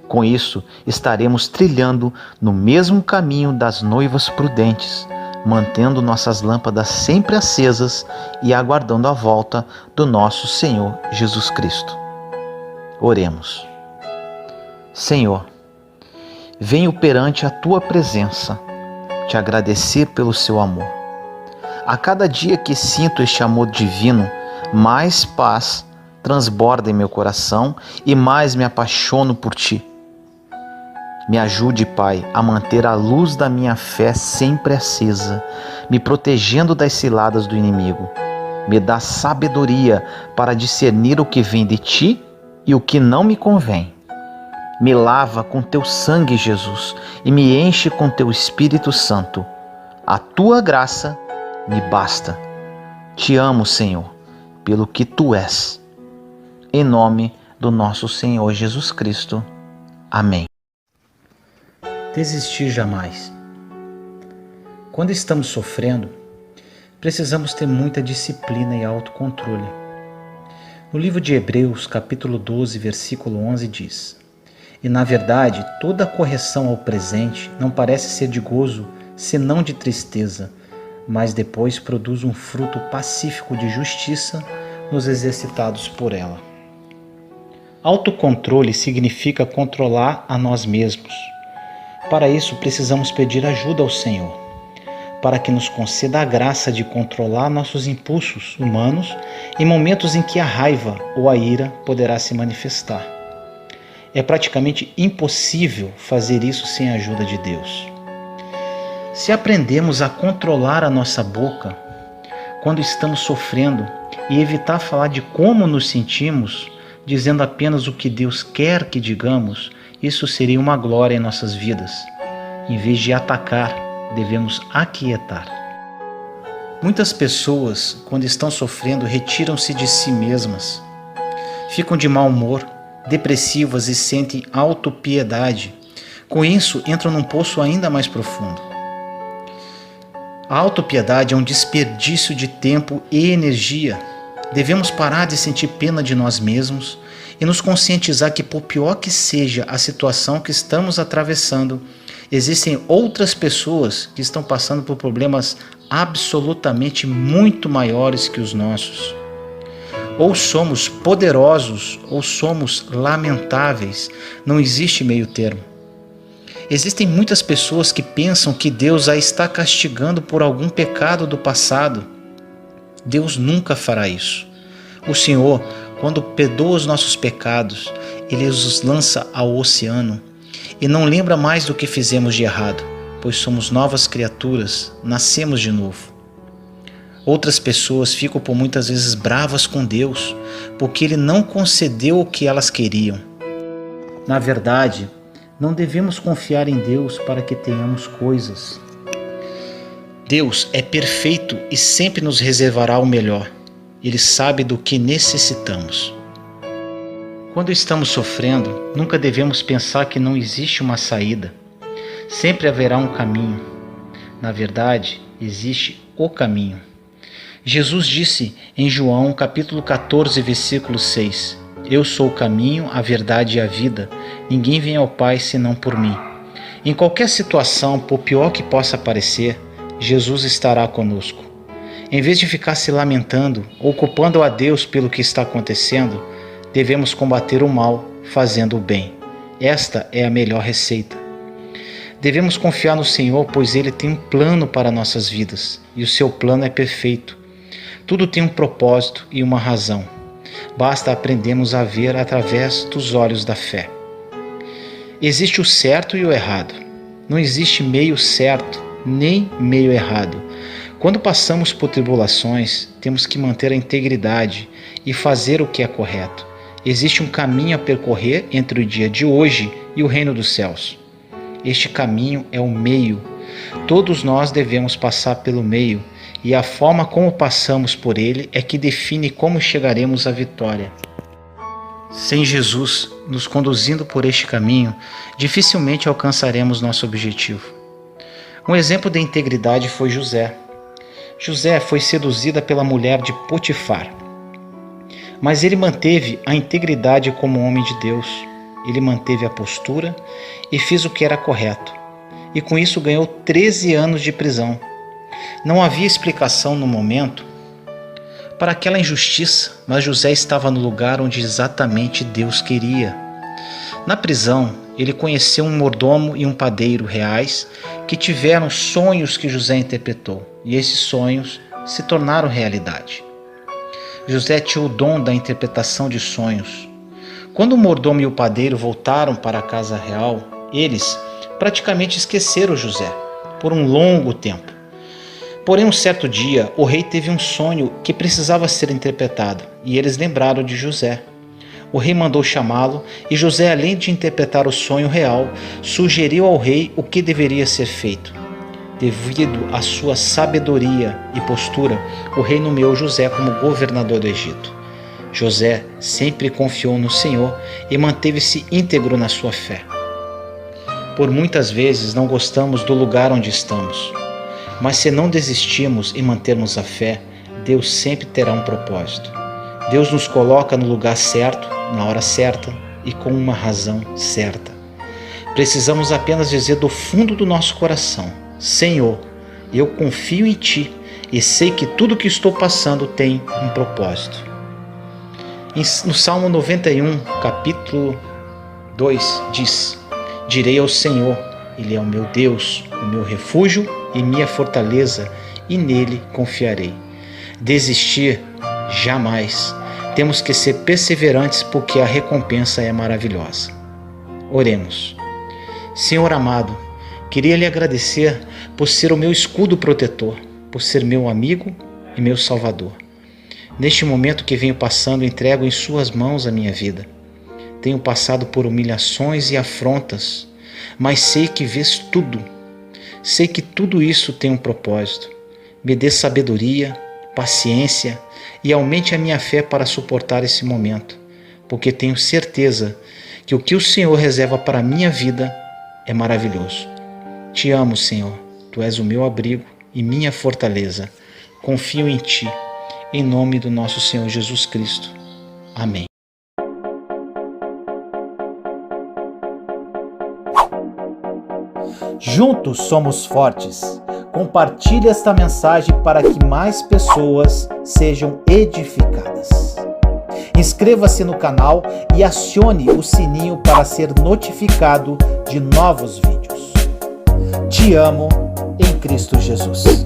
Com isso, estaremos trilhando no mesmo caminho das noivas prudentes, mantendo nossas lâmpadas sempre acesas e aguardando a volta do nosso Senhor Jesus Cristo. Oremos. Senhor, venho perante a Tua presença, te agradecer pelo seu amor. A cada dia que sinto este amor divino, mais paz transborda em meu coração e mais me apaixono por Ti. Me ajude, Pai, a manter a luz da minha fé sempre acesa, me protegendo das ciladas do inimigo. Me dá sabedoria para discernir o que vem de Ti e o que não me convém. Me lava com Teu sangue, Jesus, e me enche com Teu Espírito Santo. A Tua graça me basta. Te amo, Senhor, pelo que Tu és. Em nome do nosso Senhor Jesus Cristo. Amém. Desistir jamais. Quando estamos sofrendo, precisamos ter muita disciplina e autocontrole. No livro de Hebreus, capítulo 12, versículo 11 diz: e na verdade, toda correção ao presente não parece ser de gozo, senão de tristeza, mas depois produz um fruto pacífico de justiça nos exercitados por ela. Autocontrole significa controlar a nós mesmos. Para isso, precisamos pedir ajuda ao Senhor, para que nos conceda a graça de controlar nossos impulsos humanos em momentos em que a raiva ou a ira poderá se manifestar. É praticamente impossível fazer isso sem a ajuda de Deus. Se aprendemos a controlar a nossa boca quando estamos sofrendo e evitar falar de como nos sentimos, dizendo apenas o que Deus quer que digamos, isso seria uma glória em nossas vidas. Em vez de atacar, devemos aquietar. Muitas pessoas, quando estão sofrendo, retiram-se de si mesmas, ficam de mau humor, depressivas e sentem autopiedade. Com isso, entram num poço ainda mais profundo. A autopiedade é um desperdício de tempo e energia. Devemos parar de sentir pena de nós mesmos e nos conscientizar que, por pior que seja a situação que estamos atravessando, existem outras pessoas que estão passando por problemas absolutamente muito maiores que os nossos. Ou somos poderosos ou somos lamentáveis. Não existe meio termo. Existem muitas pessoas que pensam que Deus a está castigando por algum pecado do passado. Deus nunca fará isso. O Senhor, quando perdoa os nossos pecados, Ele os lança ao oceano e não lembra mais do que fizemos de errado, pois somos novas criaturas, nascemos de novo. Outras pessoas ficam por muitas vezes bravas com Deus, porque Ele não concedeu o que elas queriam. Na verdade, não devemos confiar em Deus para que tenhamos coisas. Deus é perfeito e sempre nos reservará o melhor. Ele sabe do que necessitamos. Quando estamos sofrendo, nunca devemos pensar que não existe uma saída. Sempre haverá um caminho. Na verdade, existe o caminho. Jesus disse em João capítulo 14, versículo 6: Eu sou o caminho, a verdade e a vida. Ninguém vem ao Pai senão por mim. Em qualquer situação, por pior que possa parecer, Jesus estará conosco. Em vez de ficar se lamentando ou culpando a Deus pelo que está acontecendo, devemos combater o mal fazendo o bem. Esta é a melhor receita. Devemos confiar no Senhor, pois Ele tem um plano para nossas vidas, e o seu plano é perfeito. Tudo tem um propósito e uma razão. Basta aprendermos a ver através dos olhos da fé. Existe o certo e o errado. Não existe meio certo, nem meio errado. Quando passamos por tribulações, temos que manter a integridade e fazer o que é correto. Existe um caminho a percorrer entre o dia de hoje e o reino dos céus. Este caminho é o meio. Todos nós devemos passar pelo meio, e a forma como passamos por ele é que define como chegaremos à vitória. Sem Jesus nos conduzindo por este caminho, dificilmente alcançaremos nosso objetivo. Um exemplo de integridade foi José. José foi seduzida pela mulher de Potifar, mas ele manteve a integridade como homem de Deus. Ele manteve a postura e fez o que era correto, e com isso ganhou 13 anos de prisão. Não havia explicação no momento para aquela injustiça, mas José estava no lugar onde exatamente Deus queria. Na prisão, ele conheceu um mordomo e um padeiro reais que tiveram sonhos que José interpretou, e esses sonhos se tornaram realidade. José tinha o dom da interpretação de sonhos. Quando o mordomo e o padeiro voltaram para a casa real, eles praticamente esqueceram José por um longo tempo. Porém, um certo dia, o rei teve um sonho que precisava ser interpretado, e eles lembraram de José. O rei mandou chamá-lo, e José, além de interpretar o sonho real, sugeriu ao rei o que deveria ser feito. Devido à sua sabedoria e postura, o rei nomeou José como governador do Egito. José sempre confiou no Senhor e manteve-se íntegro na sua fé. Por muitas vezes não gostamos do lugar onde estamos, mas se não desistirmos e mantermos a fé, Deus sempre terá um propósito. Deus nos coloca no lugar certo, na hora certa e com uma razão certa. Precisamos apenas dizer do fundo do nosso coração: Senhor, eu confio em Ti e sei que tudo que estou passando tem um propósito. No Salmo 91, capítulo 2, diz: Direi ao Senhor, Ele é o meu Deus, o meu refúgio e minha fortaleza, e nele confiarei. Desistir, jamais. Temos que ser perseverantes porque a recompensa é maravilhosa. Oremos. Senhor amado, queria lhe agradecer por ser o meu escudo protetor, por ser meu amigo e meu salvador. Neste momento que venho passando, entrego em suas mãos a minha vida. Tenho passado por humilhações e afrontas, mas sei que vês tudo. Sei que tudo isso tem um propósito. Me dê sabedoria, paciência e aumente a minha fé para suportar esse momento, porque tenho certeza que o que o Senhor reserva para a minha vida é maravilhoso. Te amo, Senhor. Tu és o meu abrigo e minha fortaleza. Confio em Ti. Em nome do nosso Senhor Jesus Cristo. Amém. Juntos somos fortes. Compartilhe esta mensagem para que mais pessoas sejam edificadas. Inscreva-se no canal e acione o sininho para ser notificado de novos vídeos. Te amo em Cristo Jesus.